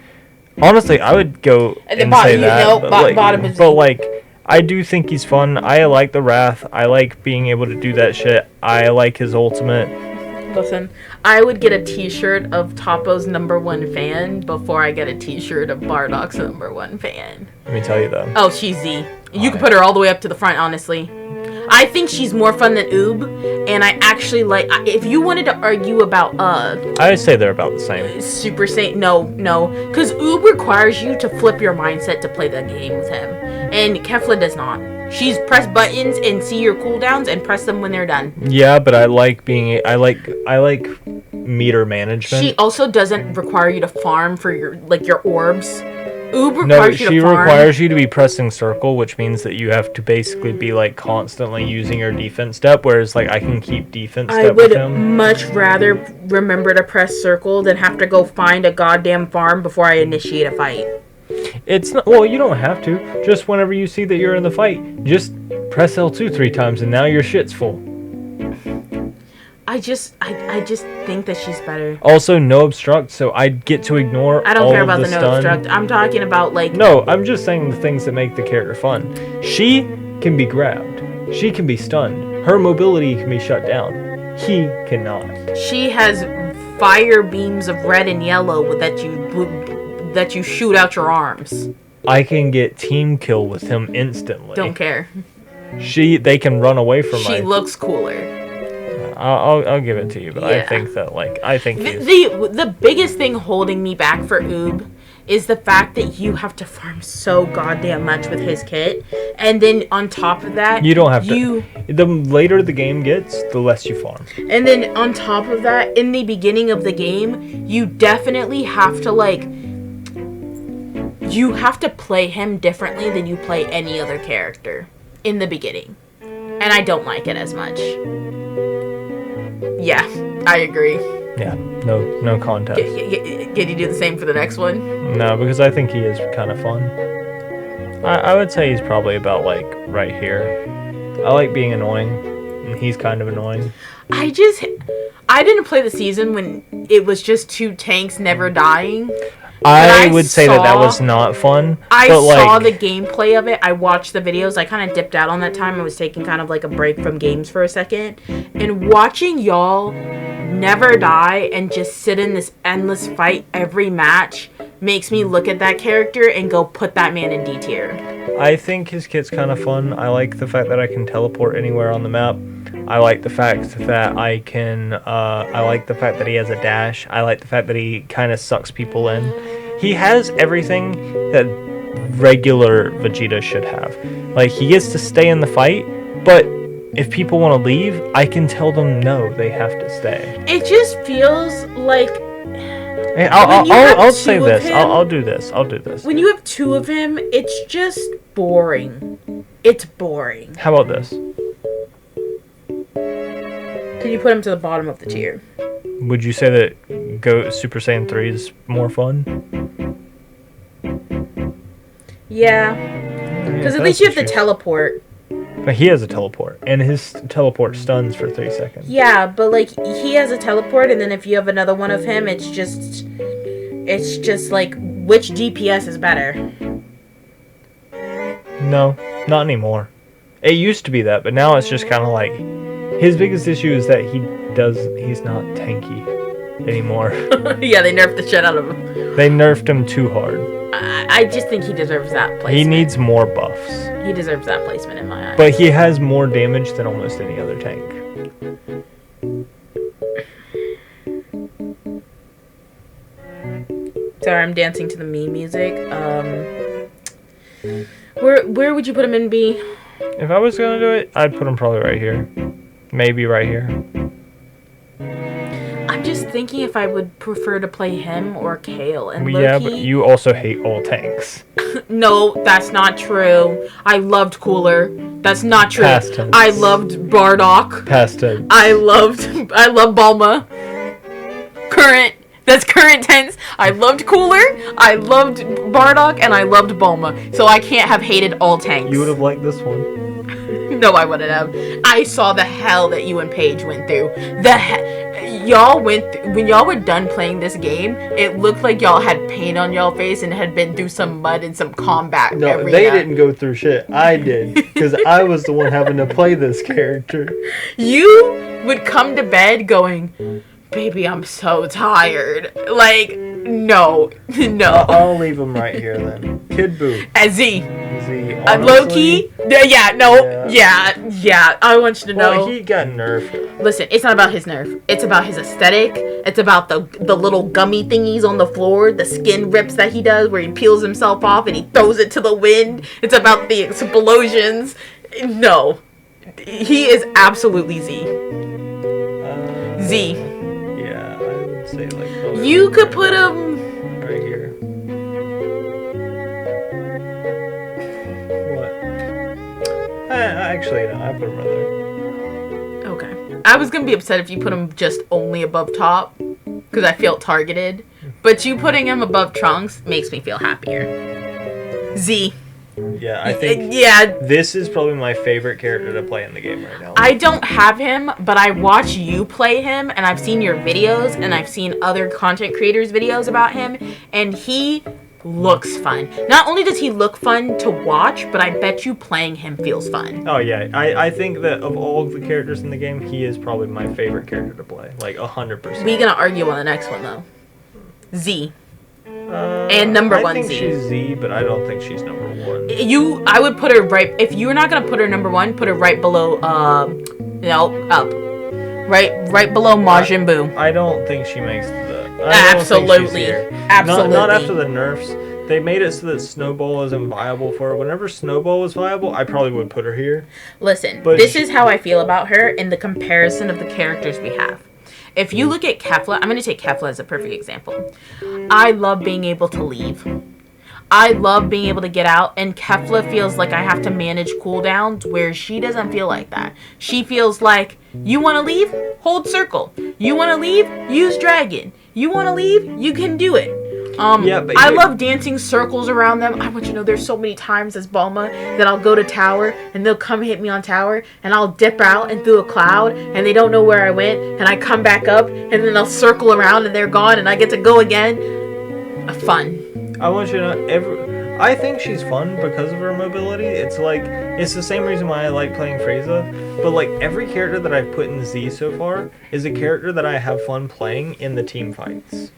honestly, I would go and say that. Bottom of Z. But like, I do think he's fun. I like the Wrath. I like being able to do that shit. I like his ultimate. Listen, I would get a t-shirt of Topo's #1 fan before I get a t-shirt of Bardock's #1 fan. Let me tell you though. Oh, she's Z. You can put her all the way up to the front, honestly. I think she's more fun than Oob, and I actually like. If you wanted to argue about I would say they're about the same. Super Saiyan, no, because Oob requires you to flip your mindset to play the game with him, and Kefla does not. She's press buttons and see your cooldowns and press them when they're done. Yeah, but I like meter management. She also doesn't require you to farm for your orbs. Oob requires you to farm. She requires you to be pressing circle, which means that you have to basically be like constantly using your defense step, whereas like I can keep defense step with him. I would much rather remember to press circle than have to go find a goddamn farm before I initiate a fight. It's not, well, you don't have to. Just whenever you see that you're in the fight, just press L2 3 times and now your shit's full. I just think that she's better. Also, no obstruct, so I get to ignore I don't all care of about the stun. no obstruct. I'm talking about like... No, I'm just saying the things that make the character fun. She can be grabbed. She can be stunned. Her mobility can be shut down. He cannot. She has fire beams of red and yellow that you shoot out your arms. I can get team kill with him instantly. Don't care. They can run away from She looks cooler. I'll give it to you, but Yeah. I think the biggest thing holding me back for Oob is the fact that you have to farm so goddamn much with his kit, and then on top of that, you don't have to. The later the game gets, the less you farm. And then on top of that, in the beginning of the game, you definitely have to you have to play him differently than you play any other character in the beginning, and I don't like it as much. Yeah, I agree. Yeah, no contest. Can you do the same for the next one? No, because I think he is kind of fun. I would say he's probably about like right here. I like being annoying, and he's kind of annoying. I didn't play the season when it was just two tanks never dying. I would say that was not fun. I saw the gameplay of it. I watched the videos. I kind of dipped out on that time. I was taking kind of like a break from games for a second. And watching y'all never die and just sit in this endless fight every match makes me look at that character and go put that man in D tier. I think his kit's kind of fun. I like the fact that I can teleport anywhere on the map. I like the fact that I can, I like the fact that he has a dash. I like the fact that he kind of sucks people in. He has everything that regular Vegeta should have. Like, he gets to stay in the fight, but if people want to leave, I can tell them no, they have to stay. It just feels like... Hey, I'll say this. I'll do this. When you have two of him, it's just boring. It's boring. How about this? Can you put him to the bottom of the tier? Would you say that Super Saiyan 3 is more fun? Yeah. Because at least you have the teleport. But he has a teleport, and his teleport stuns for 3 seconds. Yeah, but like he has a teleport, and then if you have another one of him, it's just like which DPS is better? No, not anymore. It used to be that, but now it's just kind of like his biggest issue is that he's not tanky anymore. Yeah, they nerfed the shit out of him. They nerfed him too hard. I just think he deserves that placement. He needs more buffs. He deserves that placement in my eyes. But he has more damage than almost any other tank. Sorry, I'm dancing to the meme music. Where would you put him in, B? If I was gonna do it, I'd put him probably right here. Maybe right here. I'm just thinking if I would prefer to play him or Kale. And Yeah, Loki, but you also hate all tanks. No, that's not true. I loved Cooler. That's not true. Past tense. I loved Bardock. Past tense. I love Bulma. That's current tense. I loved Cooler, I loved Bardock, and I loved Bulma. So I can't have hated all tanks. You would have liked this one. No, I wouldn't have. I saw the hell that you and Paige went through. When y'all were done playing this game, it looked like y'all had paint on y'all face and had been through some mud and some combat. No, they didn't go through shit. I did. Because I was the one having to play this character. You would come to bed going, baby, I'm so tired. Like, no. I'll leave him right here then. Kid Boo. As Z. Honestly, Loki. Yeah. I want you to know. Well, he got nerfed. Listen, it's not about his nerf. It's about his aesthetic. It's about the little gummy thingies on the floor, the skin rips that he does where he peels himself off and he throws it to the wind. It's about the explosions. No. He is absolutely Z. Z. Yeah, I would say like probably You could put him right here. What? Actually, no, I put him right there. Okay. I was gonna be upset if you put him just only above top, because I felt targeted. But you putting him above Trunks makes me feel happier. Z. Yeah, I think this is probably my favorite character to play in the game right now. I don't have him, but I watch you play him, and I've seen your videos, and I've seen other content creators' videos about him, and he looks fun. Not only does he look fun to watch, but I bet you playing him feels fun. Oh yeah, I think that of all of the characters in the game, he is probably my favorite character to play. Like 100%. We gonna argue on the next one though. Z. And number one I think Z. she's Z, but I don't think she's number one. I would put her right. If you're not gonna put her number one, put her right below. Up. Right below Majin Buu. I don't think she makes the. Absolutely. Absolutely. Not after the nerfs. They made it so that Snowball isn't viable for her. Whenever Snowball was viable, I probably would put her here. Listen, But this is how I feel about her in the comparison of the characters we have. If you look at Kefla, I'm going to take Kefla as a perfect example. I love being able to leave. I love being able to get out, and Kefla feels like I have to manage cooldowns, where she doesn't feel like that. She feels like, you want to leave? Hold circle. You want to leave? Use dragon. You want to leave? You can do it. I love dancing circles around them. I want you to know there's so many times as Bulma that I'll go to tower and they'll come hit me on tower and I'll dip out and through a cloud and they don't know where I went and I come back up and then they'll circle around and they're gone and I get to go again. Fun. I want you to know, I think she's fun because of her mobility. It's the same reason why I like playing Frieza. But like every character that I've put in Z so far is a character that I have fun playing in the team fights.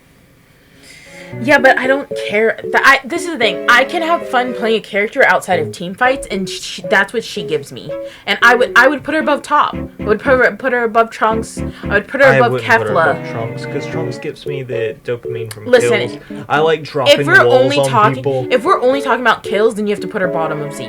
Yeah, but I don't care. This is the thing. I can have fun playing a character outside of team fights, and that's what she gives me. And I would put her above top. I would put her above Trunks. I would put her above Kefla. Put her above Trunks, because Trunks gives me the dopamine from Listen, kills. I like dropping walls on people. If we're only talking about kills, then you have to put her bottom of Z.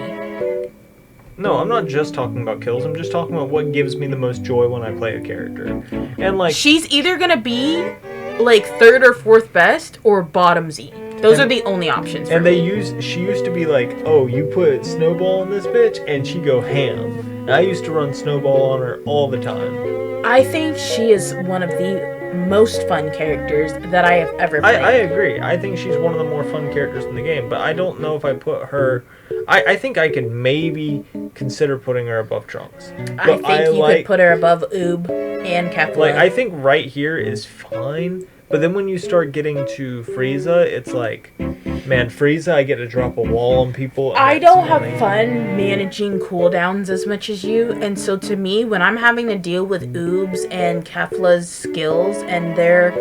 No, I'm not just talking about kills. I'm just talking about what gives me the most joy when I play a character. And like, she's either gonna be like third or fourth best or bottom Z. Those are the only options for me. She used to be like, oh, you put Snowball on this bitch and she go ham. And I used to run Snowball on her all the time. I think she is one of the most fun characters that I have ever played. I agree. I think she's one of the more fun characters in the game, but I don't know if I put her... I think I could maybe consider putting her above Trunks. I think you could put her above Oob and Kefla. Like, I think right here is fine, But then when you start getting to Frieza, it's like, man, Frieza, I get to drop a wall on people. And I it's don't have really- fun managing cooldowns as much as you, and so to me, when I'm having to deal with Oobs and Kefla's skills and their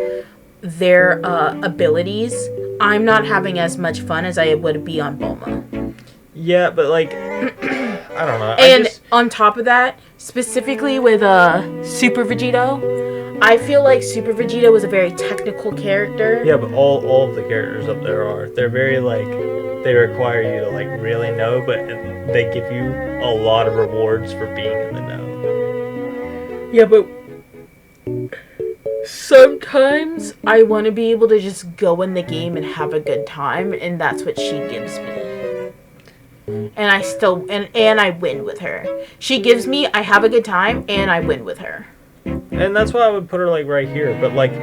abilities, I'm not having as much fun as I would be on Bulma. Yeah, but like, I don't know. And on top of that, specifically with Super Vegito, I feel like Super Vegito was a very technical character. Yeah, but all of the characters up there are. They're very, like, they require you to, like, really know, but they give you a lot of rewards for being in the know. Yeah, but sometimes I want to be able to just go in the game and have a good time, and that's what she gives me. And I still, and I win with her. She gives me, I have a good time, and I win with her. And that's why I would put her, like, right here. But, like,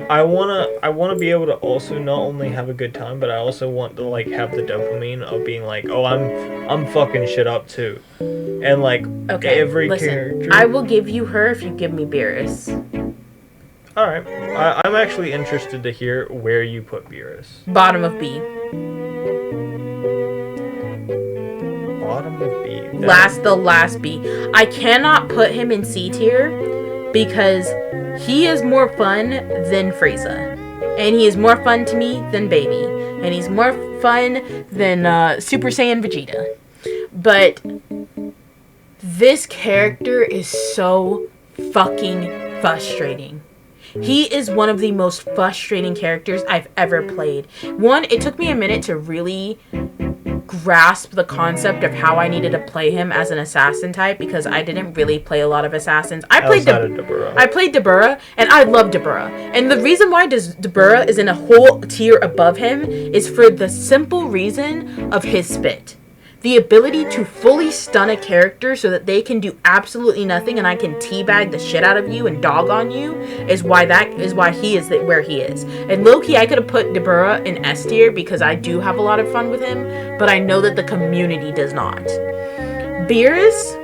I wanna be able to also not only have a good time, but I also want to, like, have the dopamine of being like, oh, I'm fucking shit up too. And, like, Okay, every listen, character. I will give you her if you give me Beerus. Alright. I'm actually interested to hear where you put Beerus. Bottom of B. Bottom of B. The last B. I cannot put him in C tier because he is more fun than Frieza. And he is more fun to me than Baby. And he's more fun than Super Saiyan Vegeta. But this character is so fucking frustrating. He is one of the most frustrating characters I've ever played. One, it took me a minute to really grasp the concept of how I needed to play him as an assassin type because I didn't really play a lot of assassins. I played Dabura, and I love Dabura. And the reason why Dabura is in a whole tier above him is for the simple reason of his spit. The ability to fully stun a character so that they can do absolutely nothing and I can teabag the shit out of you and dog on you is why he is where he is. And low-key, I could have put Dabura in S tier because I do have a lot of fun with him, but I know that the community does not. Beerus,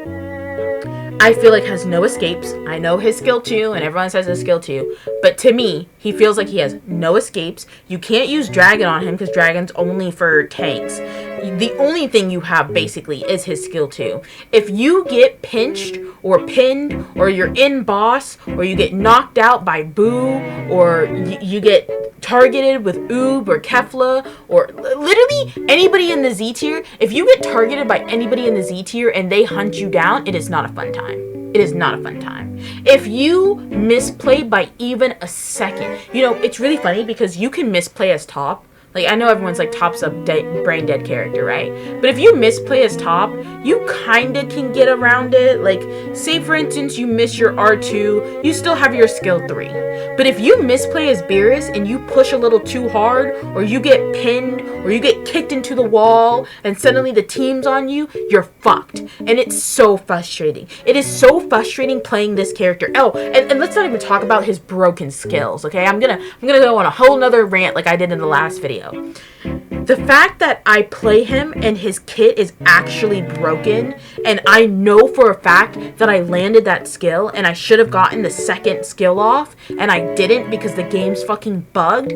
I feel like has no escapes. I know his skill 2, and everyone says his skill 2, but to me, he feels like he has no escapes. You can't use Dragon on him because Dragon's only for tanks. The only thing you have basically is his skill 2. If you get pinched or pinned, or you're in boss, or you get knocked out by Boo, or you get targeted with Oob or Kefla, or literally anybody in the Z tier, if you get targeted by anybody in the Z tier and they hunt you down, it is not a fun time. It is not a fun time. If you misplay by even a second, you know, it's really funny because you can misplay as top. Like, I know everyone's like, Top's a brain dead character, right? But if you misplay as Top, you kinda can get around it. Like, say for instance, you miss your R2, you still have your skill 3. But if you misplay as Beerus and you push a little too hard, or you get pinned, or you get kicked into the wall, and suddenly the team's on you, you're fucked. And it's so frustrating. It is so frustrating playing this character. Oh, and let's not even talk about his broken skills, okay? I'm gonna go on a whole nother rant like I did in the last video. The fact that I play him and his kit is actually broken, and I know for a fact that I landed that skill and I should have gotten the second skill off and I didn't because the game's fucking bugged,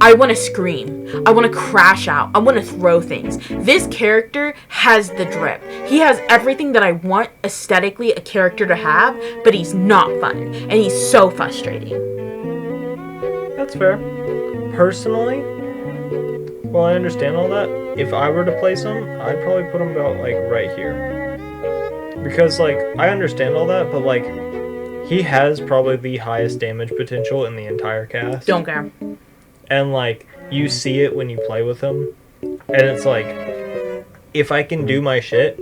I want to scream. I want to crash out. I want to throw things. This character has the drip. He has everything that I want aesthetically a character to have, but he's not fun and he's so frustrating. That's fair. Personally, well, I understand all that. If I were to place him, I'd probably put him about, like, right here. Because, like, I understand all that, but, like, he has probably the highest damage potential in the entire cast. Don't care. And, like, you see it when you play with him. And it's like, if I can do my shit,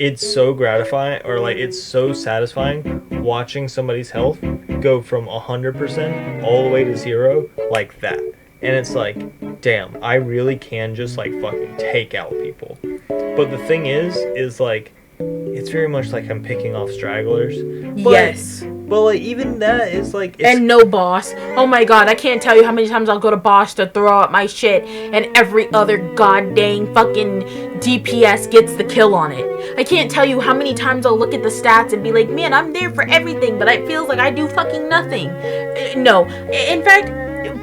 it's so gratifying, or, like, it's so satisfying watching somebody's health go from 100% all the way to 0 like that. And it's like, damn, I really can just, like, fucking take out people. But the thing is like, it's very much like I'm picking off stragglers. But, Yes. But like even that is like it's, And no boss. Oh my god, I can't tell you how many times I'll go to boss to throw out my shit and every other goddamn fucking DPS gets the kill on it. I can't tell you how many times I'll look at the stats and be like, man, I'm there for everything, but it feels like I do fucking nothing. No. In fact,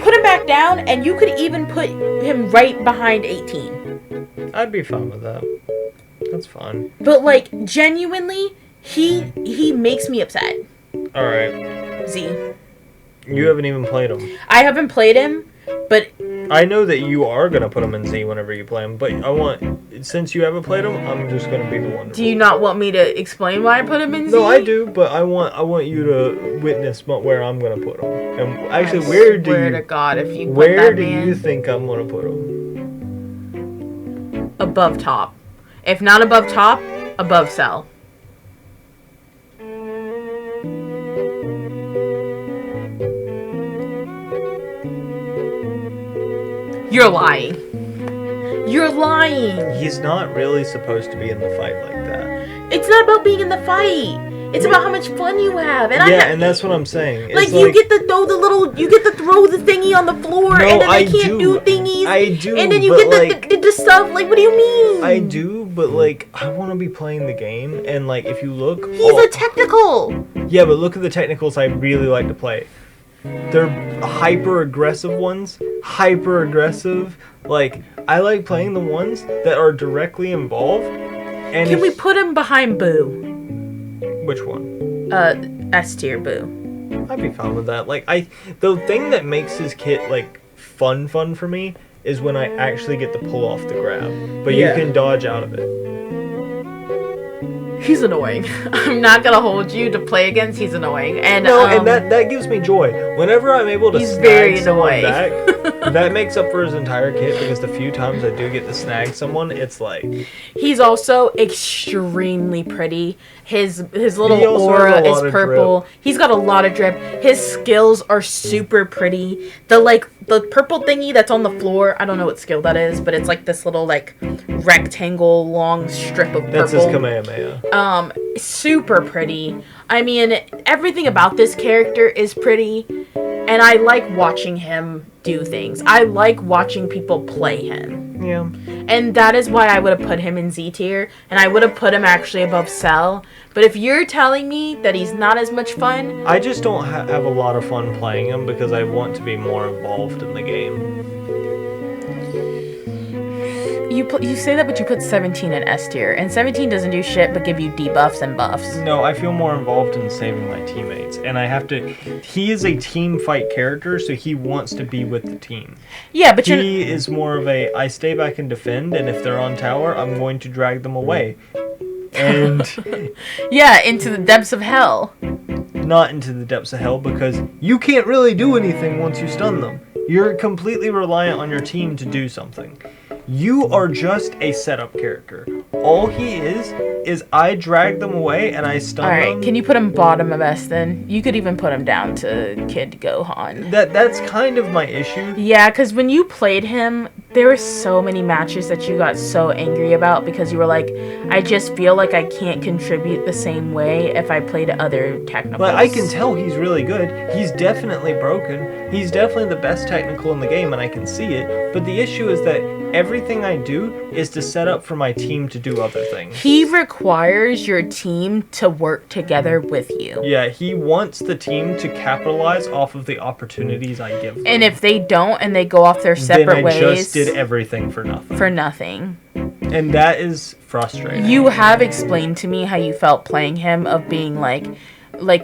put him back down and you could even put him right behind 18. I'd be fine with that. That's fine. But like, genuinely, he makes me upset. Alright. Z. You haven't even played him. I haven't played him, but I know that you are gonna put him in Z whenever you play him, but I want, since you haven't played him, I'm just gonna be the one. Do you not want me to explain why I put him in Z? No, I do, but I want you to witness where I'm gonna put him. And actually, where do swear you? to God, if you put Where that do man you think I'm gonna put him? above top? If not above top, above cell. You're lying. You're lying. He's not really supposed to be in the fight like that. It's not about being in the fight. It's about how much fun you have. And Yeah, and that's what I'm saying. It's like you get to throw the thingy on the floor, No, and then I they can't do do. thingies. I do, And then you but, get the stuff. Like, what do you mean? I do, but like I want to be playing the game, and like if you look, He's a technical. yeah, but look at the technicals I really like to play. They're hyper aggressive ones, hyper aggressive. Like I like playing the ones that are directly involved. And Can we put him behind Boo? which one? S tier Boo. I'd be fine with that. Like the thing that makes his kit like fun for me is when I actually get to pull off the grab, but Yeah. you can dodge out of it. He's annoying. I'm not gonna hold you to play against. He's annoying, and No, and that gives me joy. Whenever I'm able to He's snag very someone annoying. back, that makes up for his entire kit, because the few times I do get to snag someone, it's like he's also extremely pretty. His little He also aura has a is lot of purple. drip. He's got a lot of drip. His skills are super pretty. The purple thingy that's on the floor, I don't know what skill that is, but it's like this little like rectangle long strip of purple. that's his Kamehameha. Super pretty. I mean, everything about this character is pretty, and I like watching him do things. I like watching people play him. Yeah. And that is why I would have put him in Z tier, and I would have put him actually above Cell. But if you're telling me that he's not as much fun, I just don't have a lot of fun playing him because I want to be more involved in the game. you say that, but you put 17 in S tier, and 17 doesn't do shit but give you debuffs and buffs. No, I feel more involved in saving my teammates, and I have to. He is a team fight character, so he wants to be with the team. Yeah, but you're He is more of a I stay back and defend, and if they're on tower, I'm going to drag them away. And yeah, into the depths of hell. not into the depths of hell, because you can't really do anything once you stun them. You're completely reliant on your team to do something. You are just a setup character. All he is I drag them away and I stun them. Alright, can you put him bottom of S then? You could even put him down to Kid Gohan. That's kind of my issue. Yeah, because when you played him, there were so many matches that you got so angry about because you were like, I just feel like I can't contribute the same way if I played other technicals. But I can tell he's really good. He's definitely broken. He's definitely the best technical in the game, and I can see it. But the issue is that everything I do is to set up for my team to do other things. He requires your team to work together with you. Yeah, he wants the team to capitalize off of the opportunities I give them. And if they don't and they go off their then separate I ways just did everything for nothing. for nothing. And that is frustrating. You have explained to me how you felt playing him, of being like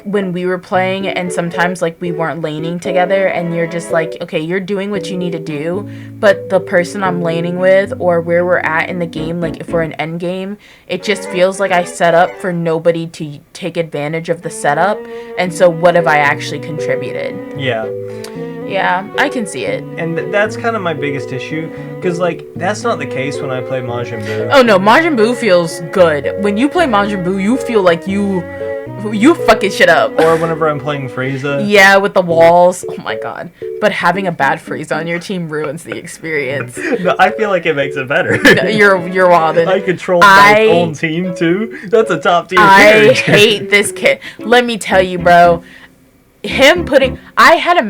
when we were playing and sometimes like we weren't laning together and you're just like, okay, you're doing what you need to do, but the person I'm laning with or where we're at in the game, like if we're in end game, it just feels like I set up for nobody to take advantage of the setup, and so what have I actually contributed? Yeah. Yeah, I can see it. And that's kind of my biggest issue, because like that's not the case when I play Majin Buu. Oh no, Majin Buu feels good. When you play Majin Buu, you feel like you fucking shit up. Or whenever I'm playing Frieza. Yeah, with the walls. Oh my god. But having a bad Frieza on your team ruins the experience. No, I feel like it makes it better. No, you're wild. I control my own team too. That's a top tier I character. hate this kid. Let me tell you, bro. I had a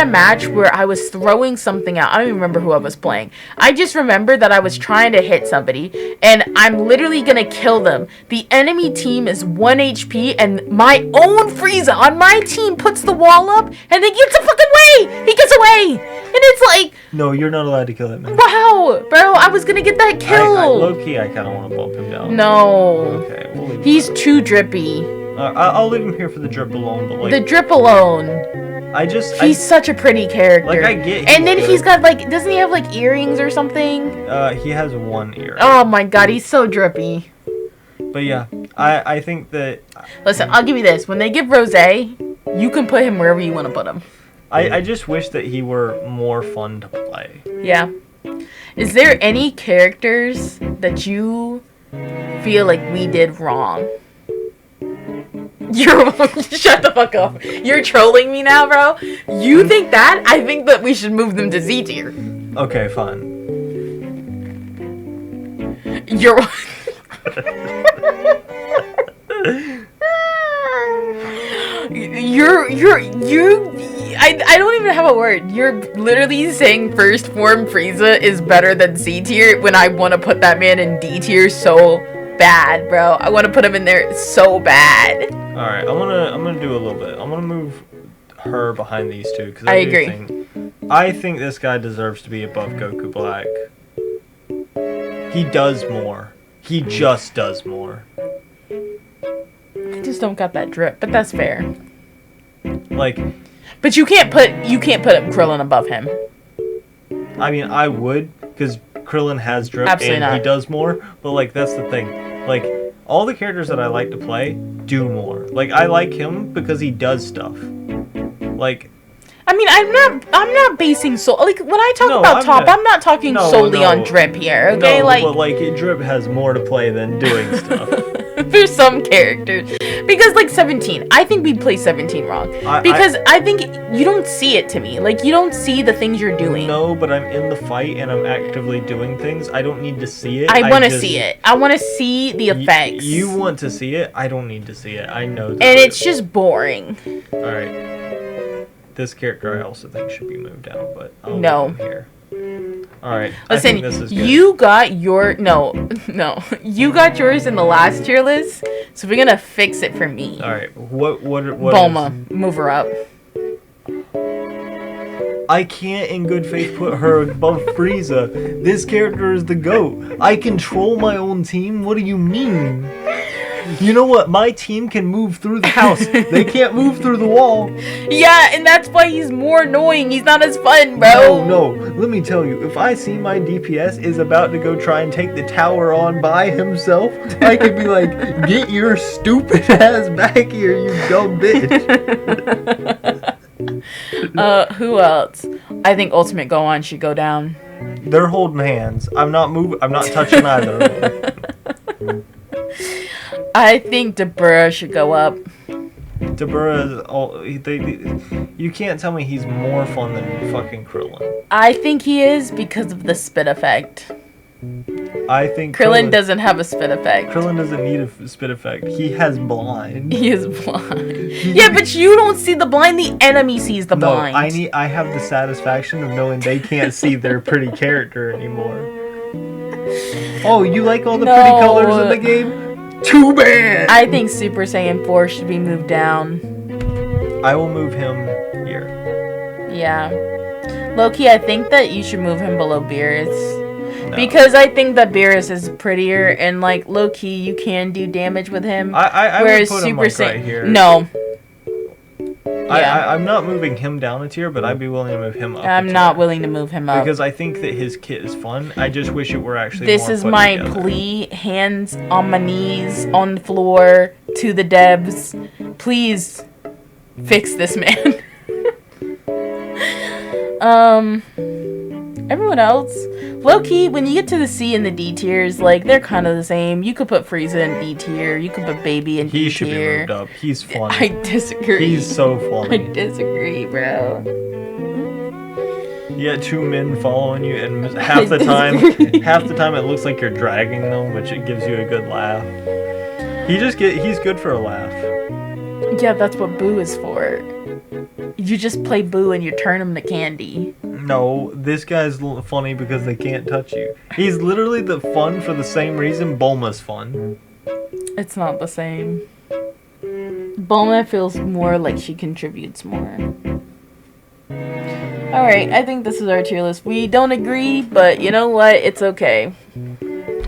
match where I was throwing something out. I don't even remember who I was playing. I just remember that I was trying to hit somebody and I'm literally gonna kill them. The enemy team is 1 HP and my own Frieza on my team puts the wall up and then gets away. He gets away. And it's like, No, you're not allowed to kill that man. wow, bro, I was gonna get that kill. Low key, I kind of want to bump him down. No. Okay, we'll leave him He's alone. too drippy. I'll leave him here for the drip alone, but like The drip alone. He's such a pretty character. Like, I get And then he's he's good. got like, doesn't he have like earrings or something? He has one ear. Oh my god, he's so drippy. But yeah, I think that Listen, I'll give you this. When they give Rose, you can put him wherever you want to put him. I just wish that he were more fun to play. Yeah. Is there any characters that you feel like we did wrong? You're shut the fuck up. You're trolling me now, bro. You think that? I think that we should move them to Z tier. Okay, fine. You're I don't even have a word. You're literally saying first form Frieza is better than C tier when I want to put that man in D tier so bad, bro. I want to put him in there so bad. All right, I'm gonna do a little bit. I'm gonna move her behind these two because I agree. I think this guy deserves to be above Goku Black. He does more. He just does more. I just don't got that drip, but that's fair. Like, But you can't put Krillin above him. I mean, I would because Krillin has drip Absolutely and he not. does more. But like, that's the thing. Like, all the characters that I like to play do more. Like, I like him because he does stuff. Like, I mean, I'm not basing like when I talk No, about I'm I'm not talking No, solely no. on drip here, okay? no, like but like drip has more to play than doing stuff. for some characters. Because like 17, I think we'd play 17 wrong. Because I think you don't see it to me. Like you don't see the things you're doing. No, but I'm in the fight and I'm actively doing things. I don't need to see it. I want to see it. I want to see the effects. You want to see it? I don't need to see it. I know that. And it's just boring. Alright. This character I also think should be moved down, but I'll No. leave him here. Alright. I Listen, think this is good. you got your you got yours in the last tier list, so we're gonna fix it for me. Alright. What Bulma, move her up. I can't in good faith put her above Frieza. This character is the GOAT. I control my own team? What do you mean? You know what? My team can move through the house. They can't move through the wall. Yeah, and that's why he's more annoying. He's not as fun, bro. No. Let me tell you, if I see my DPS is about to go try and take the tower on by himself, I could be like, get your stupid ass back here, you dumb bitch. Who else? I think Ultimate Gohan should go down. They're holding hands. I'm not touching either of them. I think Dabura should go up. Dabura is you can't tell me he's more fun than fucking Krillin. I think he is because of the spit effect. I think Krillin doesn't have a spit effect. Krillin doesn't need a spit effect. He has blind. He is blind. Yeah, but you don't see the blind. The enemy sees the blind. I have the satisfaction of knowing they can't see their pretty character anymore. Oh, you like all the pretty colors in the game? Too bad! I think Super Saiyan 4 should be moved down. I will move him here. Yeah. Low-key, I think that you should move him below Beerus. No. Because I think that Beerus is prettier, and like low-key, you can do damage with him. I whereas would put him Super like Saiyan, right here. no. Yeah. I'm not moving him down a tier, but I'd be willing to move him up. I'm not willing to move him up. Because I think that his kit is fun. I just wish it were actually This more is put my together. plea, hands on my knees, on the floor, to the devs. Please fix this man. Everyone else, low key, when you get to the C and the D tiers, like they're kind of the same. You could put Frieza in D tier. You could put Baby in D tier. He should be moved up. He's funny. I disagree. He's so I funny. disagree, bro. You got two men following you, and half the time it looks like you're dragging them, which it gives you a good laugh. He's good for a laugh. Yeah, that's what Boo is for. You just play Boo and you turn him to candy. No, this guy's funny because they can't touch you. He's literally the fun for the same reason Bulma's fun. It's not the same. Bulma feels more like she contributes more. Alright, I think this is our tier list. We don't agree, but you know what? It's okay.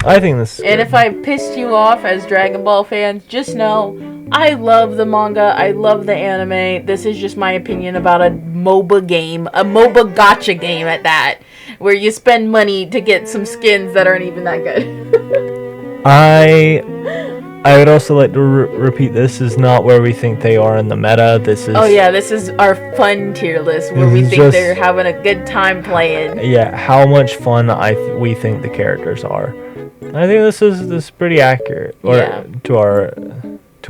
I think this is And good. if I pissed you off as Dragon Ball fans, just know I love the manga, I love the anime. This is just my opinion about a MOBA game, a MOBA gacha game at that, where you spend money to get some skins that aren't even that good. I would also like to repeat, this is not where we think they are in the meta. This is... Oh yeah, this is our fun tier list where This we is think just- they're having a good time playing. Yeah, how much fun we think the characters are. I think this is pretty accurate, or Yeah. to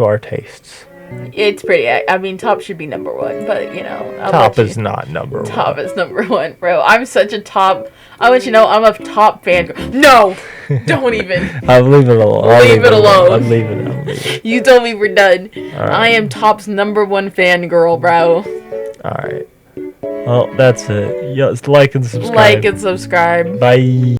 our tastes. It's pretty. I mean, top should be number one, but you know, Top is not number one. top is number one, bro. I'm such a top. I want you to know I'm a top fan. No, don't even. I'll leave it alone. Leave it alone. I'll leave it. You told me we're done. Alright. I am top's number one fan girl, bro. All right. Well, that's it. Yeah, like and subscribe. Like and subscribe. Bye.